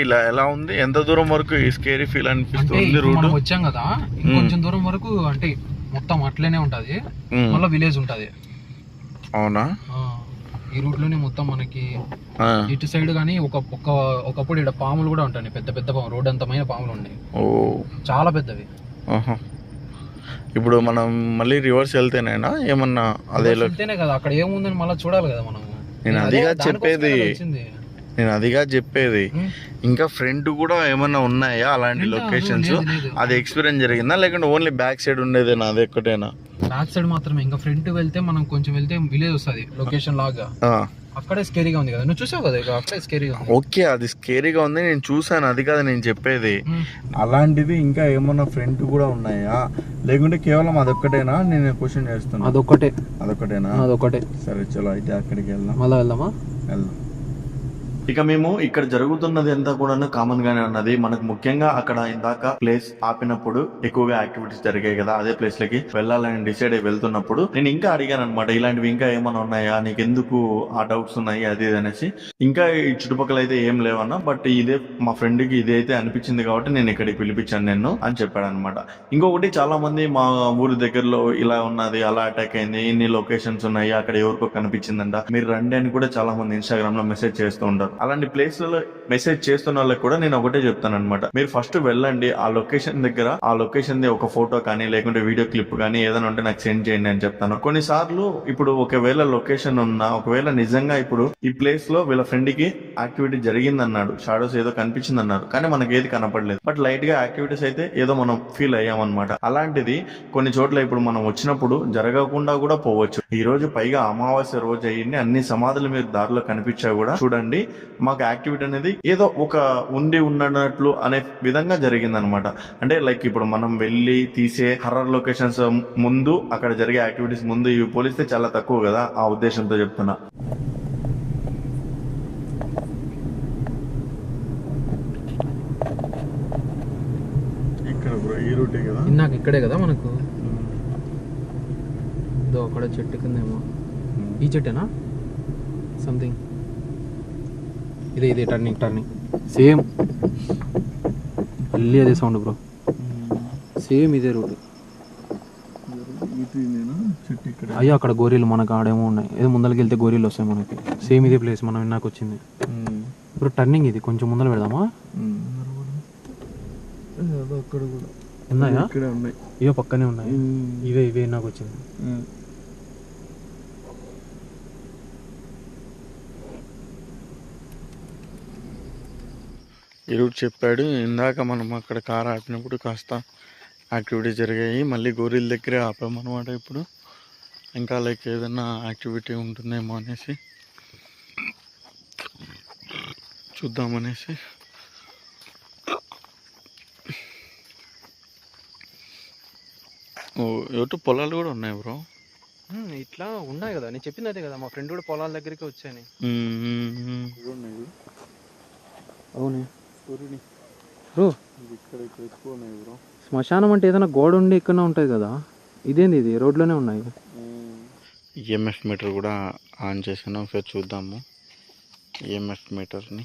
Speaker 5: ఇలా ఎలా ఉంది? ఎంత దూరం వరకు ఈ స్కేరీ ఫీల్ అనిపిస్తుంది? రూట్
Speaker 2: మనం వచ్చాం కదా, ఇంకొంచెం దూరం వరకు అంటే మొత్తం అట్లనే ఉంటది, మళ్ళీ విలేజ్ ఉంటది.
Speaker 5: అవునా?
Speaker 2: ఈ రూట్ లోనే మొత్తం మనకి ఇటు సైడ్ గానీ ఒకప్పుడు ఇక్కడ పాములు కూడా ఉంటాయి, పెద్ద పెద్ద పాములు, రోడ్ అంతమైన పాములు ఉన్నాయి, చాలా పెద్దవి.
Speaker 5: ఇప్పుడు మనం మళ్ళీ రివర్స్ వెళ్తేనేనా ఏమన్నా అదే
Speaker 2: వెళ్తేనే కదా అక్కడ ఏముందని మళ్ళీ చూడాలి కదా మనం.
Speaker 5: నేను అదిగా చెప్పేది ఇంకా ఫ్రంట్ కూడా ఏమన్నా ఉన్నాయా అలాంటి లొకేషన్స్? అది ఎక్స్పీరియన్స్ జరిగిందా లేకుంటే ఓన్లీ బ్యాక్ సైడ్ ఉండేదేనా? అది ఒక్కటేనా?
Speaker 2: బ్యాక్ సైడ్ మాత్రమే. ఇంకా ఫ్రంట్ వెళ్తే మనం కొంచెం వెళ్తే విలేజ్ వస్తుంది లొకేషన్ లాగా, అక్కడే స్కేరీగా ఉంది కదా, నువ్వు చూసావు కదా, అక్కడే స్కేరీగా ఉంది.
Speaker 5: ఓకే, అది స్కేరీగా ఉంది, నేను చూసాను, అది కాదు నేను చెప్పేది. అలాంటిది ఇంకా ఏమన్నా ఫ్రంట్ కూడా ఉన్నాయా లేకుంటే కేవలం అదొక్కటేనా? నేను క్వశ్చన్ చేస్తాను.
Speaker 2: అదొక్కటే.
Speaker 5: సరే చలో అయితే అక్కడికి వెళ్దాం.
Speaker 2: మళ్ళీ వెళ్దాం.
Speaker 1: ఇక మేము ఇక్కడ జరుగుతున్నది అంతా కూడా కామన్ గానే ఉన్నది. మనకు ముఖ్యంగా అక్కడ ఇందాక ప్లేస్ ఆపినప్పుడు ఎక్కువగా యాక్టివిటీస్ జరిగాయి కదా, అదే ప్లేస్ లకి వెళ్ళాలని డిసైడ్ అయ్యి వెళ్తున్నప్పుడు నేను ఇంకా అడిగాను అనమాట, ఇలాంటివి ఇంకా ఏమైనా ఉన్నాయా, నీకు ఎందుకు ఆ డౌట్స్ ఉన్నాయి అది ఇది అనేసి. ఇంకా ఈ చుట్టుపక్కల అయితే ఏం లేవన్నా, బట్ ఇదే మా ఫ్రెండ్ కి ఇదే అయితే అనిపించింది కాబట్టి నేను ఇక్కడికి పిలిపించాను నిన్ను అని చెప్పాడు అనమాట. ఇంకొకటి చాలా మంది మా ఊరి దగ్గరలో ఇలా ఉన్నది, అలా అటాక్ అయింది, ఇన్ని లొకేషన్స్ ఉన్నాయి, అక్కడ ఎవరికో కనిపించిందంట, మీరు రండి అని కూడా చాలా మంది ఇన్స్టాగ్రామ్ లో మెసేజ్ చేస్తూ ఉంటారు. అలాంటి ప్లేస్లలో మెసేజ్ చేస్తున్న వాళ్ళకి కూడా నేను ఒకటే చెప్తాను అనమాట, మీరు ఫస్ట్ వెళ్ళండి ఆ లొకేషన్ దగ్గర, ఆ లొకేషన్ ది ఒక ఫోటో కానీ లేకుంటే వీడియో క్లిప్ కానీ ఏదైనా ఉంటే నాకు సెండ్ చేయండి అని చెప్తాను. కొన్నిసార్లు ఇప్పుడు ఒకవేళ లొకేషన్ ఉన్నా, ఒకవేళ నిజంగా ఇప్పుడు ఈ ప్లేస్ లో వీళ్ళ ఫ్రెండ్ కి యాక్టివిటీ జరిగింది అన్నాడు, షాడోస్ ఏదో కనిపించింది అన్నారు, కానీ మనకి ఏది కనపడలేదు, బట్ లైట్ గా యాక్టివిటీస్ అయితే ఏదో మనం ఫీల్ అయ్యామన్నమాట. అలాంటిది కొన్ని చోట్ల ఇప్పుడు మనం వచ్చినప్పుడు జరగకుండా కూడా పోవచ్చు. ఈ రోజు పైగా అమావాస్య రోజు అయ్యింది, అన్ని సమాధులు మీరు దారిలో కనిపించా కూడా చూడండి, మాకు యాక్టివిటీ అనేది ఏదో ఒక ఉన్నట్లు అనే విధంగా జరిగింది అనమాట. అంటే లైక్ ఇప్పుడు మనం వెళ్ళి తీసే హర్రర్ లొకేషన్స్ ముందు అక్కడ జరిగే యాక్టివిటీస్ ముందు ఇవి పోలిస్తే చాలా తక్కువ కదా, ఆ ఉద్దేశంతో చెప్తున్నా. ఈ రూటే కదా,
Speaker 2: నాకు ఇక్కడే కదా మనకు. అక్కడ చెట్టు కిందేమో, ఈ చెట్టేనా సంథింగ్, ఇదే టర్నింగ్ సేమ్, మళ్ళీ అదే సౌండ్ బ్రో, సేమ్ ఇదే రూట్. అయ్యో అక్కడ గోరీలు మనకు ఆడేమో ఉన్నాయి, ఏదో ముందరికి వెళ్తే గోరీలు వస్తాయి మనకి, సేమ్ ఇదే ప్లేస్ మనం నాకు వచ్చింది. ఇప్పుడు టర్నింగ్ ఇది కొంచెం ముందర పెడదామా?
Speaker 5: అక్కడ కూడా
Speaker 2: ఉన్నాయా?
Speaker 5: ఇక్కడ ఉన్నాయి,
Speaker 2: ఇవో పక్కనే ఉన్నాయి, ఇవే నాకు వచ్చింది.
Speaker 5: ఈ రూట్ చెప్పాడు. ఇందాక మనం అక్కడ కార్ ఆపినప్పుడు కాస్త యాక్టివిటీ జరిగాయి, మళ్ళీ గోరీల దగ్గరే ఆపామన్నమాట. ఇప్పుడు ఇంకా లైక్ ఏదైనా యాక్టివిటీ ఉంటుందేమో అనేసి చూద్దామనేసి. ఎటు పొలాలు కూడా ఉన్నాయి బ్రో,
Speaker 2: ఇట్లా ఉన్నాయి కదా, నేను చెప్పింది అదే కదా, మా ఫ్రెండ్ కూడా పొలాల దగ్గరికి వచ్చాను. అవునే బ్రో, శ్మశానం అంటే ఏదైనా గోడ ఉండి ఇక్కడ ఉంటుంది కదా, ఇదేంది ఇది రోడ్లోనే ఉన్నాయి.
Speaker 5: ఈఎంఎఫ్ మీటర్ కూడా ఆన్ చేసాను, ఒకసారి చూద్దాము ఈఎంఎఫ్ మీటర్ని.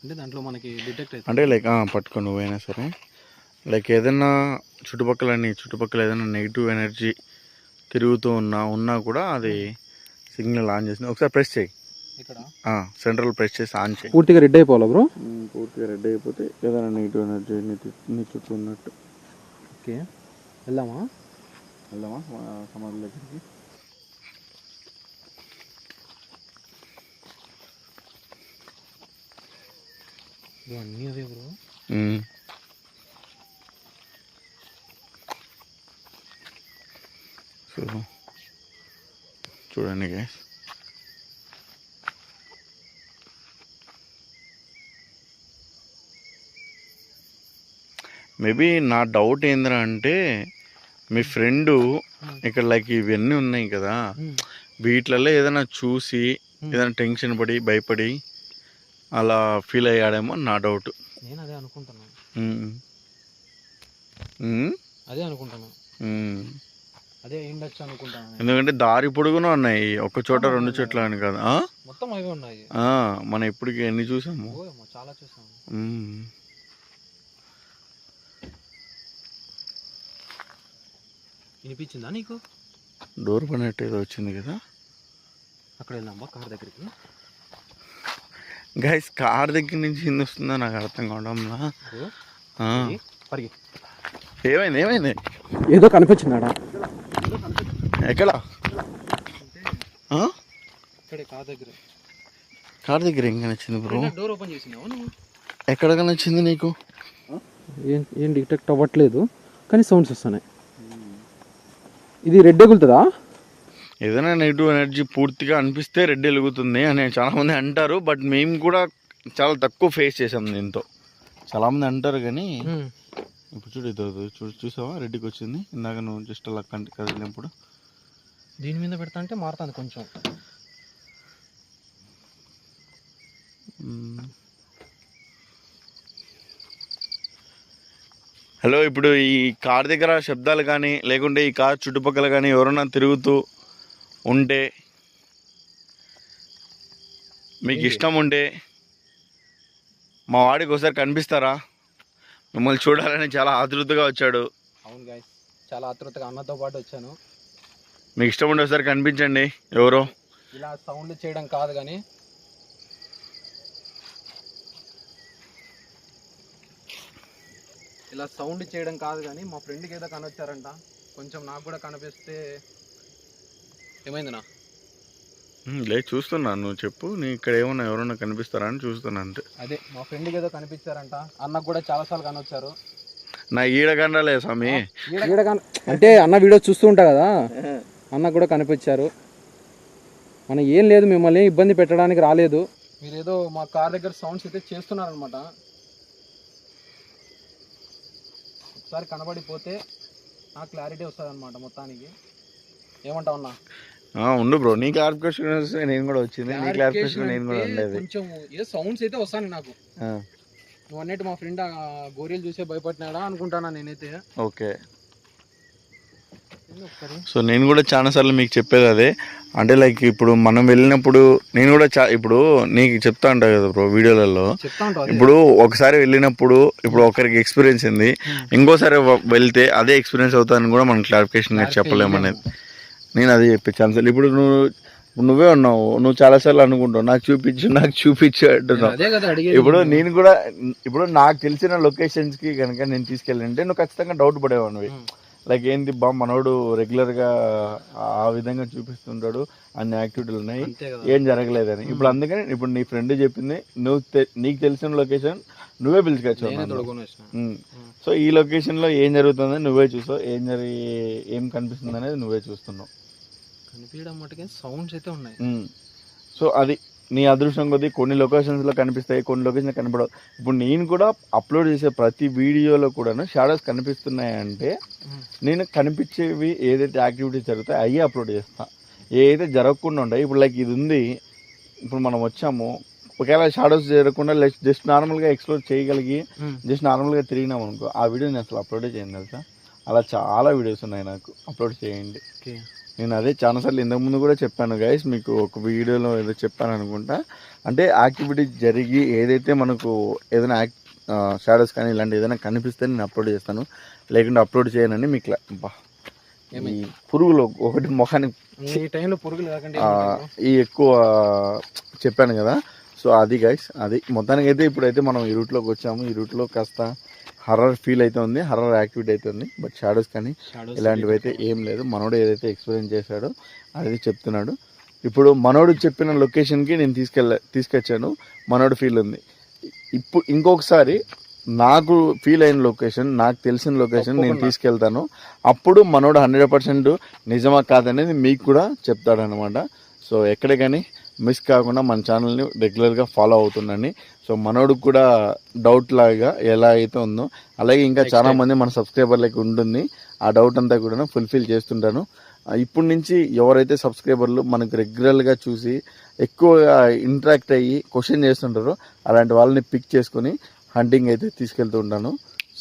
Speaker 2: అంటే దాంట్లో మనకి డిటెక్ట్ అవుతుంది.
Speaker 5: అంటే లైక్ పట్టుకో నువ్వైనా సరే, లైక్ ఏదైనా చుట్టుపక్కల ఏదైనా నెగిటివ్ ఎనర్జీ తిరుగుతూ ఉన్నా కూడా అది సిగ్నల్ ఆన్ చేసింది. ఒకసారి ప్రెస్ చేయి,
Speaker 2: ఇక్కడ
Speaker 5: సెంట్రల్ ప్రెస్ చేసి ఆన్ చేయి.
Speaker 2: పూర్తిగా రెడ్ అయిపోవాలా బ్రో?
Speaker 5: పూర్తిగా రెడ్ అయిపోతే ఏదైనా నెగిటివ్ ఎనర్జీ నీ చుట్టూ ఉన్నట్టు.
Speaker 2: ఓకే, వెళ్దామా
Speaker 5: సమాధి దగ్గరికి?
Speaker 2: అన్నీ అవే బ్రో.
Speaker 5: సో చూడండి గైస్, మేబీ నా డౌట్ ఏందిరా అంటే మీ ఫ్రెండ్ ఇక్కడ లైక్ ఇవన్నీ ఉన్నాయి కదా, వీటిలలో ఏదైనా చూసి ఏదైనా టెన్షన్ పడి భయపడి అలా ఫీల్ అయ్యాడేమో నా డౌట్.
Speaker 2: నేను అదే అనుకుంటున్నాను. అదే ఉండొచ్చు అనుకుంటాను.
Speaker 5: ఎందుకంటే దారి పొడుగున ఉన్నాయి, ఒక చోట 2 చోట్ల అని కదా,
Speaker 2: మొత్తం అవే ఉన్నాయి.
Speaker 5: మనం ఇప్పటికి ఎన్ని చూసాము,
Speaker 2: చాలా చూసాము. వినిపించిందా నీకు?
Speaker 5: డోర్ పడినట్టు ఏదో వచ్చింది కదా.
Speaker 2: అక్కడ వెళ్దాం కార్ దగ్గరికి.
Speaker 5: గైస్ కార్ దగ్గర నుంచి హిందీ వస్తుందో నాకు అర్థం కావడంలా. ఏమైంది
Speaker 2: ఏదో కనిపించిందా?
Speaker 5: ఎక్కడ? కార్ దగ్గర ఏం కనిపించింది బ్రో?
Speaker 2: డోర్ ఓపెన్ చేసినావా నువ్వు?
Speaker 5: ఎక్కడ కనిపించింది నీకు?
Speaker 2: ఏం డిటెక్ట్ అవ్వట్లేదు కానీ సౌండ్స్ వస్తున్నాయి. ఇది రెడ్ ఎగులుతుందా?
Speaker 5: ఏదైనా నెగిటివ్ ఎనర్జీ పూర్తిగా అనిపిస్తే రెడ్ వెలుగుతుంది అని చాలా మంది అంటారు. బట్ మేము కూడా చాలా తక్కువ ఫేస్ చేసాం దీంతో. చాలా మంది అంటారు కానీ ఇప్పుడు చూడు చూసావా రెడ్డికి వచ్చింది. ఇందాక నువ్వు జస్ట్ అలా కదిలినప్పుడు
Speaker 2: దీని మీద పెడతా అంటే మారుతుంది కొంచెం.
Speaker 5: హలో, ఇప్పుడు ఈ కార్ దగ్గర శబ్దాలు కానీ లేకుంటే ఈ కార్ చుట్టుపక్కల కానీ ఎవరైనా తిరుగుతూ ఉంటే, మీకు ఇష్టం ఉంటే మా వాడికి ఒకసారి కనిపిస్తారా? మిమ్మల్ని చూడాలని చాలా ఆతృతగా వచ్చాడు.
Speaker 2: అవును గైస్, చాలా ఆతృతగా అన్నతో పాటు వచ్చాను.
Speaker 5: మీకు ఇష్టం ఉంటే ఒకసారి కనిపించండి. ఎవరో
Speaker 2: ఇలా సౌండ్ చేయడం కాదు కానీ మా ఫ్రెండ్కి ఏదో కనొచ్చారంట. కొంచెం నాకు కూడా కనిపిస్తే ఏమైందినా?
Speaker 5: లేదు చూస్తున్నాను, నువ్వు చెప్పు. నీ ఇక్కడ ఏమన్నా ఎవరన్నా కనిపిస్తారా అని చూస్తున్నా అంతే.
Speaker 2: అదే మా ఫ్రెండ్కి ఏదో కనిపించారంట. అన్నకు కూడా చాలాసార్లు కనొచ్చారు.
Speaker 5: నా ఈడగండలే స్వామి,
Speaker 2: అంటే అన్న వీడియో చూస్తూ ఉంటా కదా, అన్నకు కూడా కనిపించారు. మనం ఏం లేదు, మిమ్మల్ని ఇబ్బంది పెట్టడానికి రాలేదు. మీరేదో మా కార్ దగ్గర సౌండ్స్ అయితే చేస్తున్నారనమాట. ఒకసారి కనబడిపోతే నాకు క్లారిటీ వస్తుంది అనమాట మొత్తానికి. ఏమంటావు అన్న?
Speaker 5: ఉండు బ్రో, నీ క్లారిఫికేషన్ వస్తే నేను కూడా వచ్చింది, నీ క్లారిఫికేషన్ నేను కూడా ఉండేది.
Speaker 2: కొంచెం ఏ సౌండ్స్ అయితే వస్తాను నాకు. నువ్వు అన్నట్టు మా ఫ్రెండ్ గోరీలు చూసే భయపడినాడా అనుకుంటానా నేనైతే.
Speaker 5: ఓకే, సో నేను కూడా చాలా సార్లు మీకు చెప్పేది అదే. అంటే లైక్ ఇప్పుడు మనం వెళ్ళినప్పుడు నేను కూడా ఇప్పుడు నీకు చెప్తా ఉంటా కదా బ్రో వీడియోలలో. ఇప్పుడు ఒకసారి వెళ్ళినప్పుడు ఇప్పుడు ఒకరికి ఎక్స్పీరియన్స్ ఉంది, ఇంకోసారి వెళ్తే అదే ఎక్స్పీరియన్స్ అవుతుందని కూడా మనం క్లారిఫికేషన్ చెప్పలేమనేది నేను అదే చెప్పించాను సార్. ఇప్పుడు నువ్వే ఉన్నావు, నువ్వు చాలాసార్లు అనుకుంటావు నాకు చూపించు అంటున్నావు. ఇప్పుడు నేను కూడా ఇప్పుడు నాకు తెలిసిన లొకేషన్స్కి కనుక నేను తీసుకెళ్ళింటే నువ్వు ఖచ్చితంగా డౌట్ పడేవాడివి. లైక్ ఏంది బా మనోడు రెగ్యులర్గా ఆ విధంగా చూపిస్తుంటాడు, అన్ని యాక్టివిటీలు ఉన్నాయి, ఏం జరగలేదని. ఇప్పుడు అందుకని ఇప్పుడు నీ ఫ్రెండ్ చెప్పింది, నీకు తెలిసిన లొకేషన్ నువ్వే పిలుచుకొచ్చావు. సో ఈ లొకేషన్లో ఏం జరుగుతుందని నువ్వే చూసావు, ఏం కనిపిస్తుంది అనేది నువ్వే చూస్తున్నావు.
Speaker 2: కనిపించడం మటుకే సౌండ్స్ అయితే ఉన్నాయి.
Speaker 5: సో అది నీ అదృష్టం కొద్దీ కొన్ని లొకేషన్స్లో కనిపిస్తాయి, కొన్ని లొకేషన్లో కనపడవు. ఇప్పుడు నేను కూడా అప్లోడ్ చేసే ప్రతి వీడియోలో కూడా షాడోస్ కనిపిస్తున్నాయంటే నేను కనిపించేవి ఏదైతే యాక్టివిటీస్ జరుగుతాయో అవి అప్లోడ్ చేస్తాను. ఏదైతే జరగకుండా ఉంటాయి, ఇప్పుడు లైక్ ఇది ఉంది, ఇప్పుడు మనం వచ్చాము, ఒకవేళ షాడోస్ జరగకుండా జస్ట్ నార్మల్గా ఎక్స్ప్లోర్ చేయగలిగి జస్ట్ నార్మల్గా తిరిగినాం అనుకో, ఆ వీడియో నేను అసలు అప్లోడే చేయను తెలుసా. అలా చాలా వీడియోస్ ఉన్నాయి నాకు, అప్లోడ్ చేయండి. నేను అదే చాలాసార్లు ఇంతకుముందు కూడా చెప్పాను గైస్, మీకు ఒక వీడియోలో ఏదో చెప్పాను అనుకుంటా. అంటే యాక్టివిటీ జరిగి ఏదైతే మనకు ఏదైనా షాడోస్ కానీ ఇలాంటి ఏదైనా కనిపిస్తే నేను అప్లోడ్ చేస్తాను, లేకుంటే అప్లోడ్ చేయనని మీకు ఈ పురుగులు ఒకటి మొహానికి
Speaker 2: ఈ టైంలో పురుగులు కాకండి
Speaker 5: ఈ ఎక్కువ చెప్పాను కదా. సో అది గైస్, అది మొత్తానికి అయితే ఇప్పుడైతే మనం ఈ రూట్లోకి వచ్చాము. ఈ రూట్లో కాస్త హర్రర్ ఫీల్ అయితే ఉంది, హర్రర్ యాక్టివిటీ అయితే ఉంది. బట్ షాడోస్ కానీ ఇలాంటివి అయితే ఏం లేదు. మనోడు ఏదైతే ఎక్స్పీరియన్స్ చేశాడో అది చెప్తున్నాడు. ఇప్పుడు మనోడు చెప్పిన లొకేషన్కి నేను తీసుకొచ్చాను, మనోడు ఫీల్ ఉంది. ఇప్పుడు ఇంకొకసారి నాకు ఫీల్ అయిన లొకేషన్, నాకు తెలిసిన లొకేషన్ నేను తీసుకెళ్తాను. అప్పుడు మనోడు 100% నిజమా కాదనేది మీకు కూడా చెప్తాడనమాట. సో ఎక్కడే కానీ మిస్ కాకుండా మన ఛానల్ని రెగ్యులర్గా ఫాలో అవుతుండండి. సో మనోడికి కూడా డౌట్ లాగా ఎలా అయితే ఉందో అలాగే ఇంకా చాలామంది మన సబ్స్క్రైబర్లకి ఉంటుంది. ఆ డౌట్ అంతా కూడా ఫుల్ఫిల్ చేస్తుంటాను. ఇప్పటి నుంచి ఎవరైతే సబ్స్క్రైబర్లు మనకు రెగ్యులర్గా చూసి ఎక్కువగా ఇంటరాక్ట్ అయ్యి క్వశ్చన్ చేస్తుంటారో అలాంటి వాళ్ళని పిక్ చేసుకొని హంటింగ్ అయితే తీసుకెళ్తూ ఉంటాను.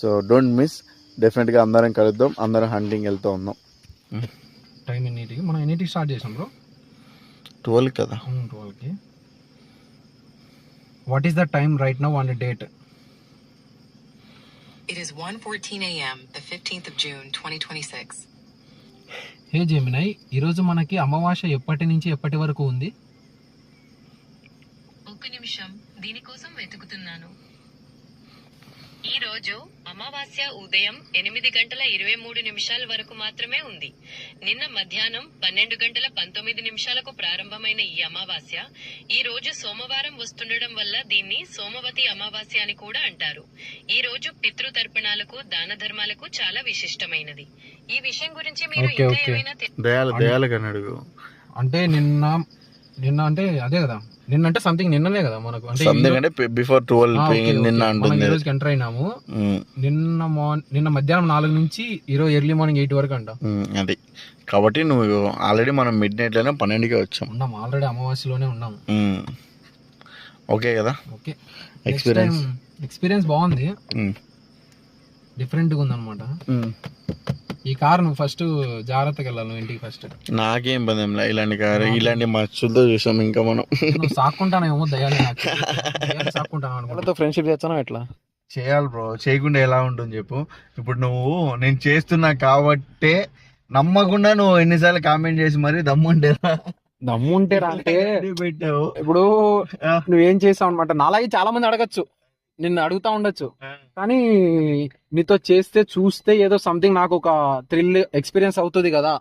Speaker 5: సో డోంట్ మిస్, డెఫినెట్గా అందరం కలుద్దాం, అందరం హంటింగ్ వెళ్తూ ఉందాం.
Speaker 2: టైం ఎన్నిటికి మనం ఎన్నిటికి స్టార్ట్ చేసాం బ్రో?
Speaker 5: 12 కదా.
Speaker 2: 12కి. What is the time right now on the date?
Speaker 3: It is 1:14 a.m. the 15th of June 2026.
Speaker 2: Hey Gemini, ఈరోజు మనకి అమావాస్య ఎప్పటి నుంచి ఎప్పటి వరకు ఉంది?
Speaker 6: ఒక్క నిమిషం, దీనికోసం వెతుకుతున్నాను. ఈ రోజు అమావాస్య ఉదయం 8:23 వరకు మాత్రమే ఉంది. నిన్న మధ్యాహ్నం 12:19 ప్రారంభమైన ఈ అమావాస్య ఈ రోజు సోమవారం వస్తుండడం వల్ల దీన్ని సోమవతి అమావాస్య అని కూడా అంటారు. ఈ రోజు పితృతర్పణాలకు, దాన ధర్మాలకు చాలా విశిష్టమైనది. ఈ విషయం గురించి మీరు ఇంకా ఏమైనా
Speaker 5: దయాలుగా అడుగు.
Speaker 2: అంటే నిన్న అంటే అదే కదా, నిన్న అంటే సంథింగ్ నిన్ననే కదా మనకు, అంటే
Speaker 5: బిఫోర్ 12 నిన్న
Speaker 2: మనం ఈ రోజుకి ఎంటర్ అయినాము. నిన్న మధ్యాహ్నం 4 నుంచి ఈరోజు ఎర్లీ మార్నింగ్ 8 వరకు అంట.
Speaker 5: అది కాబట్టి నువ్వు ఆల్రెడీ మనం మిడ్ నైట్ లోనే 12కి వచ్చాం.
Speaker 2: ఉన్నాం ఆల్రెడీ, అమావాస్యలోనే ఉన్నాము.
Speaker 5: ఓకే కదా.
Speaker 2: ఓకే, ఎక్స్పీరియన్స్ బాగుంది, డిఫరెంట్గా ఉందన్నమాట. ఈ కార్ నువ్వు ఫస్ట్ జాగ్రత్తగా వెళ్ళాలి, నువ్వు ఇంటికి ఫస్ట్.
Speaker 5: నాకేం పదేం ఇలాంటి కారు, ఇలాంటి మచ్చులతో చూసాం. ఇంకా మనం
Speaker 2: నువ్వు సాక్కుంటానేమో, దయాలు సాక్కుంటాను అనుకుంటా. ఫ్రెండ్షిప్ చేస్తాను ఎట్లా
Speaker 5: చేయాలి బ్రో, చేయకుండా ఎలా ఉంటుంది చెప్పు. ఇప్పుడు నువ్వు నేను చేస్తున్నా కాబట్టే నమ్మకుండా నువ్వు ఎన్నిసార్లు కామెంట్ చేసి మరి
Speaker 2: దమ్ముంటే రాంటే
Speaker 5: పెట్టావు.
Speaker 2: ఇప్పుడు నువ్వేం చేసావు అనమాట. నాలాగే చాలా మంది అడగచ్చు, నిన్ను అడుగుతా ఉండొచ్చు, కానీ నీతో చేస్తే చూస్తే ఏదో సంథింగ్ నాకు ఒక థ్రిల్ ఎక్స్పీరియన్స్ అవుతుంది కదా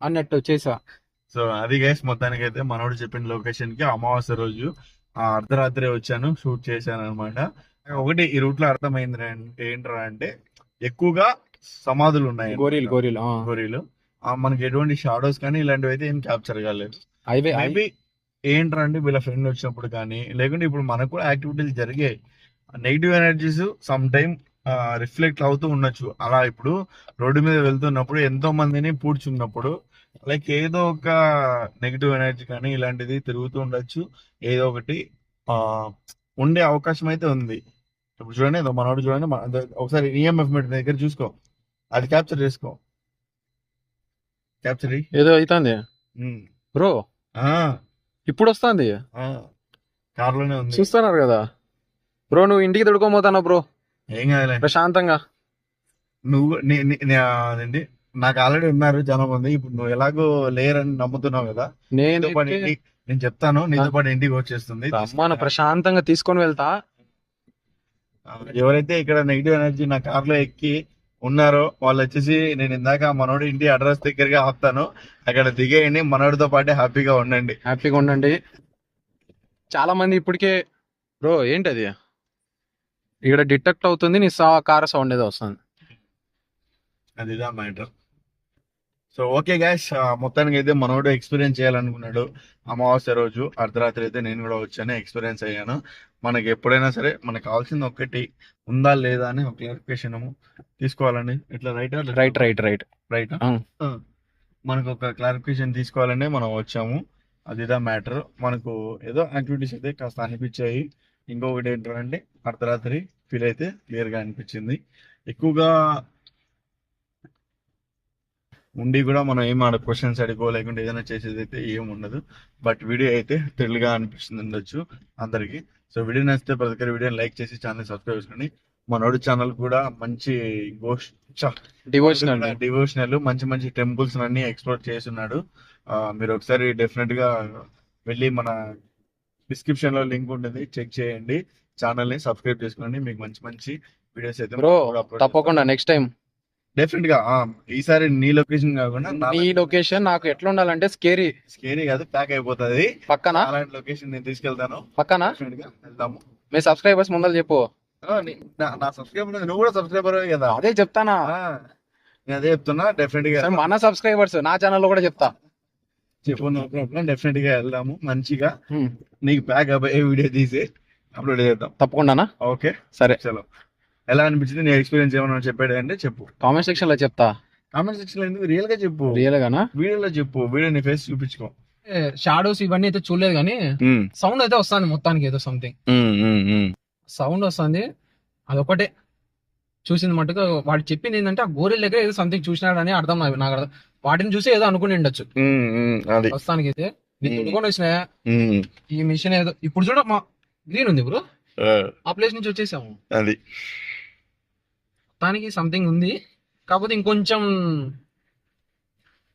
Speaker 2: అన్నట్టు చేసా.
Speaker 5: సో అది గైస్, మొత్తానికి అయితే మనోడు చెప్పిన లొకేషన్ కి అమావాస్య రోజు అర్ధరాత్రి వచ్చాను, షూట్ చేశాను అనమాట. ఒకటి ఈ రూట్ లో అర్థమైంది ఏంట్రా అంటే ఎక్కువగా సమాధులు ఉన్నాయి, గోరీలు. మనకి ఎటువంటి షాడోస్ కానీ ఇలాంటివి అయితే ఏం క్యాప్చర్ కాలేదు. మేబీ ఏంట్రా అంటే వీళ్ళ ఫ్రెండ్ వచ్చినప్పుడు కానీ, లేకుంటే ఇప్పుడు మనకు కూడా యాక్టివిటీలు జరిగాయి. Negative energies some time reflect అవుతూ ఉండొచ్చు. అలా ఇప్పుడు రోడ్డు మీద వెళ్తున్నప్పుడు ఎంతో మందిని పూడ్చున్నప్పుడు లైక్ ఏదో ఒక నెగిటివ్ ఎనర్జీ కానీ ఇలాంటిది తిరుగుతూ ఉండొచ్చు, ఏదో ఒకటి ఉండే అవకాశం అయితే ఉంది. ఇప్పుడు చూడండి, మనోడు చూడండి, ఒకసారి ఈఎంఎఫ్ మీటర్ దగ్గర చూసుకో, అది క్యాప్చర్ చేసుకో. క్యాప్చర్
Speaker 2: ఏదో అవుతుంది బ్రో, ఇప్పుడు వస్తుంది,
Speaker 5: కార్లోనే ఉంది,
Speaker 2: చూస్తున్నారు కదా బ్రో. నువ్వు ఇంటికి తడుకోబోతానా బ్రో?
Speaker 5: ఏం కాదులే,
Speaker 2: ప్రశాంతంగా.
Speaker 5: నువ్వు నాకు ఆల్రెడీ ఉన్నారు చాలా మంది. ఇప్పుడు నువ్వు ఎలాగో లేరని నమ్ముతున్నావు కదా, నేను చెప్తాను, నీతో పాటు ఇంటికి వచ్చేస్తుంది.
Speaker 2: అమ్మాను ప్రశాంతంగా తీసుకొని వెళ్తా.
Speaker 5: ఎవరైతే ఇక్కడ నెగిటివ్ ఎనర్జీ నా కార్లో ఎక్కి ఉన్నారో వాళ్ళు వచ్చేసి నేను ఇందాక మనోడి ఇంటి అడ్రస్ దగ్గరగా ఆపుతాను, అక్కడ దిగేయండి, మనోడితో పాటే హ్యాపీగా ఉండండి.
Speaker 2: చాలా మంది ఇప్పటికే బ్రో ఏంటది ఇక్కడ డిటెక్ట్ అవుతుంది, నీ కార్ సౌండ్ ఏదో వస్తుంది,
Speaker 5: అదిదా మ్యాటర్. సో ఓకే గైస్, మొత్తానికి అయితే మనోడు ఎక్స్పీరియన్స్ చేయాలనుకున్నాడు. అమావాస్య రోజు అర్ధరాత్రి అయితే నేను కూడా వచ్చాను, ఎక్స్పీరియన్స్ అయ్యాను. మనకి ఎప్పుడైనా సరే మనకు కావాల్సింది ఒకటి ఉందా లేదా అని ఒక క్లారిఫికేషన్ తీసుకోవాలండి. ఇట్లా రైట్ మనకు ఒక క్లారిఫికేషన్ తీసుకోవాలంటే మనం వచ్చాము, అదిదా మ్యాటర్. మనకు ఏదో యాక్టివిటీస్ అయితే కాస్త అనిపించాయి. ఇంకొకటి ఏంటంటే అర్ధరాత్రి ఫీల్ అయితే క్లియర్ గా అనిపించింది. ఎక్కువగా ఉండి కూడా మనం ఏం ఆడ క్వశ్చన్స్ అడిగో లేకుంటే ఏదైనా చేసేది అయితే ఏం ఉండదు. బట్ వీడియో అయితే తెలుగుగా అనిపిస్తుంది ఉండొచ్చు అందరికి. సో వీడియో నచ్చితే ప్రతి ఒక్కరి వీడియోని లైక్ చేసి ఛానల్ సబ్స్క్రైబ్ చేసుకోండి. మనోడి ఛానల్ కూడా మంచి డివోషనల్ మంచి మంచి టెంపుల్స్ అన్ని ఎక్స్ప్లోర్ చేస్తున్నాడు. మీరు ఒకసారి డెఫినెట్ గా వెళ్ళి మన డిస్క్రిప్షన్ లో లింక్ ఉంటుంది, చెక్ చేయండి. ఛానల్ ని సబ్స్క్రైబ్ చేసుకోండి. మీకు మంచి మంచి వీడియోస్ అయితే
Speaker 2: బ్రో తప్పకుండా నెక్స్ట్ టైం
Speaker 5: డెఫినెట్ గా ఈసారి నీ లొకేషన్ కాకుండా
Speaker 2: నీ లొకేషన్ నాకు ఎట్లా ఉండాలంటే స్కేరీ
Speaker 5: కాదు, ప్యాక్ అయిపోతుంది.
Speaker 2: పక్కన
Speaker 5: అలాంటి లొకేషన్ నేను తీసుకెళ్తాను.
Speaker 2: పక్కన
Speaker 5: Definite గా వెళ్దాము.
Speaker 2: మీ సబ్స్క్రైబర్స్ ముందర చెప్పు.
Speaker 5: నా సబ్స్క్రైబర్ నువ్వు కూడా సబ్స్క్రైబర్ కదా.
Speaker 2: అదే చెప్తానా,
Speaker 5: నేను అదే చెప్తున్నా. డెఫినెట్ గా
Speaker 2: సరే, మన సబ్స్క్రైబర్స్ నా ఛానల్ లో కూడా చెప్తా.
Speaker 5: చెప్పు, నో ప్రాబ్లం. డెఫినెట్ గా వెళ్దాము. మంచిగా నీకు ప్యాక్ అయ్యే వీడియో తీసి అప్లోడ్ చేద్దాం.
Speaker 2: తప్పకుండానా?
Speaker 5: ఓకే
Speaker 2: సరే,
Speaker 5: చలో. ఎలా అనిపించింది నీ ఎక్స్పీరియన్స్ ఏమన్నా చెప్పాడు అంటే చెప్పు.
Speaker 2: కామెంట్ సెక్షన్ లో చెప్తా.
Speaker 5: కామెంట్ సెక్షన్ లో ఎందుకు, రియల్ గా చెప్పు.
Speaker 2: రియల్ గానా?
Speaker 5: వీడియోలో చెప్పు. వీడియో నీ ఫేస్ చూపించుకో.
Speaker 2: షాడోస్ ఇవన్నీ అయితే చూడలేదు కానీ సౌండ్ అయితే వస్తుంది మొత్తానికి, ఏదో సంథింగ్ సౌండ్ వస్తుంది. అదొకటే చూసింది మట్టుకు. వాడు చెప్పింది ఏంటంటే ఆ గోరెల్ దగ్గర ఏదో సంథింగ్ చూసినాడని అర్థం. నాకు అర్థం, వాటిని చూసి ఏదో అనుకుని ఉండొచ్చు. ప్రస్తుతానికి అయితే తుడుకొని వచ్చిన ఈ మిషన్ ఏదో ఇప్పుడు చూడ మా గ్రీన్ ఉంది బ్రో. ఆ ప్లేస్ నుంచి వచ్చేసాము.
Speaker 5: అది
Speaker 2: దానికి సంథింగ్ ఉంది, కాకపోతే ఇంకొంచెం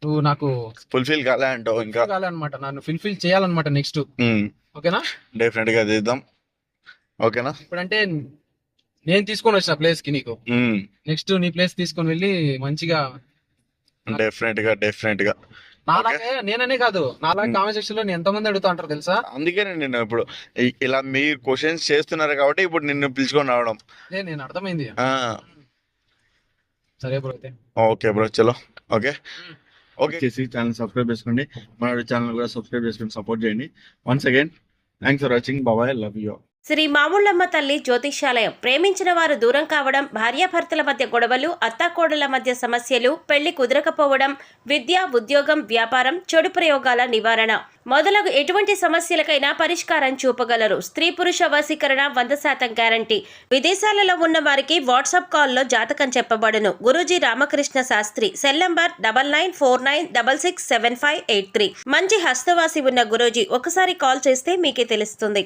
Speaker 2: నువ్వు నాకు
Speaker 5: ఫుల్ఫిల్ కాలే అంటావు. ఇంకా
Speaker 2: కాలనమాట, నన్ను ఫుల్ఫిల్ చేయాలన్నమాట నెక్స్ట్. ఓకేనా?
Speaker 5: డెఫినెట్ గా చేద్దాం. ఓకేనా?
Speaker 2: ఇప్పుడంటే నేను తీసుకొని వచ్చిన ప్లేస్ కి నీకు నెక్స్ట్ నీ ప్లేస్ తీసుకొని వెళ్ళి మంచిగా
Speaker 5: డెఫినెట్ గా
Speaker 2: నాలాగే, నేననే కాదు నాలాగే కామెంట్ సెక్షన్ లో ఎంత మంది అడుగుతా అంటారు తెలుసా.
Speaker 5: అందుకే నేను ఇప్పుడు ఇలా మీరు క్వశ్చన్స్ చేస్తున్నారు కాబట్టి ఇప్పుడు నిన్ను పిలుచుకొని రావడం.
Speaker 2: నేను అర్థమైంది. సరే బ్రో అయితే
Speaker 5: ఓకే బ్రో, చలో. ఓకే చేసి ఛానల్ సబ్స్క్రైబ్ చేసుకోండి. మన ఛానల్ కూడా సబ్స్క్రైబ్ చేసుకొని సపోర్ట్ చేయండి. Once again thanks for watching. బాబాయ్, లవ్ యూ.
Speaker 7: శ్రీ మామూళ్ళమ్మ తల్లి జ్యోతిష్యాలయం. ప్రేమించిన వారు దూరం కావడం, భార్యాభర్తల మధ్య గొడవలు, అత్తాకోడళ్ల మధ్య సమస్యలు, పెళ్లి కుదరకపోవడం, విద్య, ఉద్యోగం, వ్యాపారం, చెడు ప్రయోగాల నివారణ మొదలగు ఎటువంటి సమస్యలకైనా పరిష్కారం చూపగలరు. స్త్రీ పురుష వశీకరణ 100% గ్యారంటీ. విదేశాలలో ఉన్న వారికి వాట్సాప్ కాల్లో జాతకం చెప్పబడును. గురూజీ రామకృష్ణ శాస్త్రి. Cell number 9949667583. మంచి హస్తవాసి ఉన్న గురూజీ. ఒకసారి కాల్ చేస్తే మీకే తెలుస్తుంది.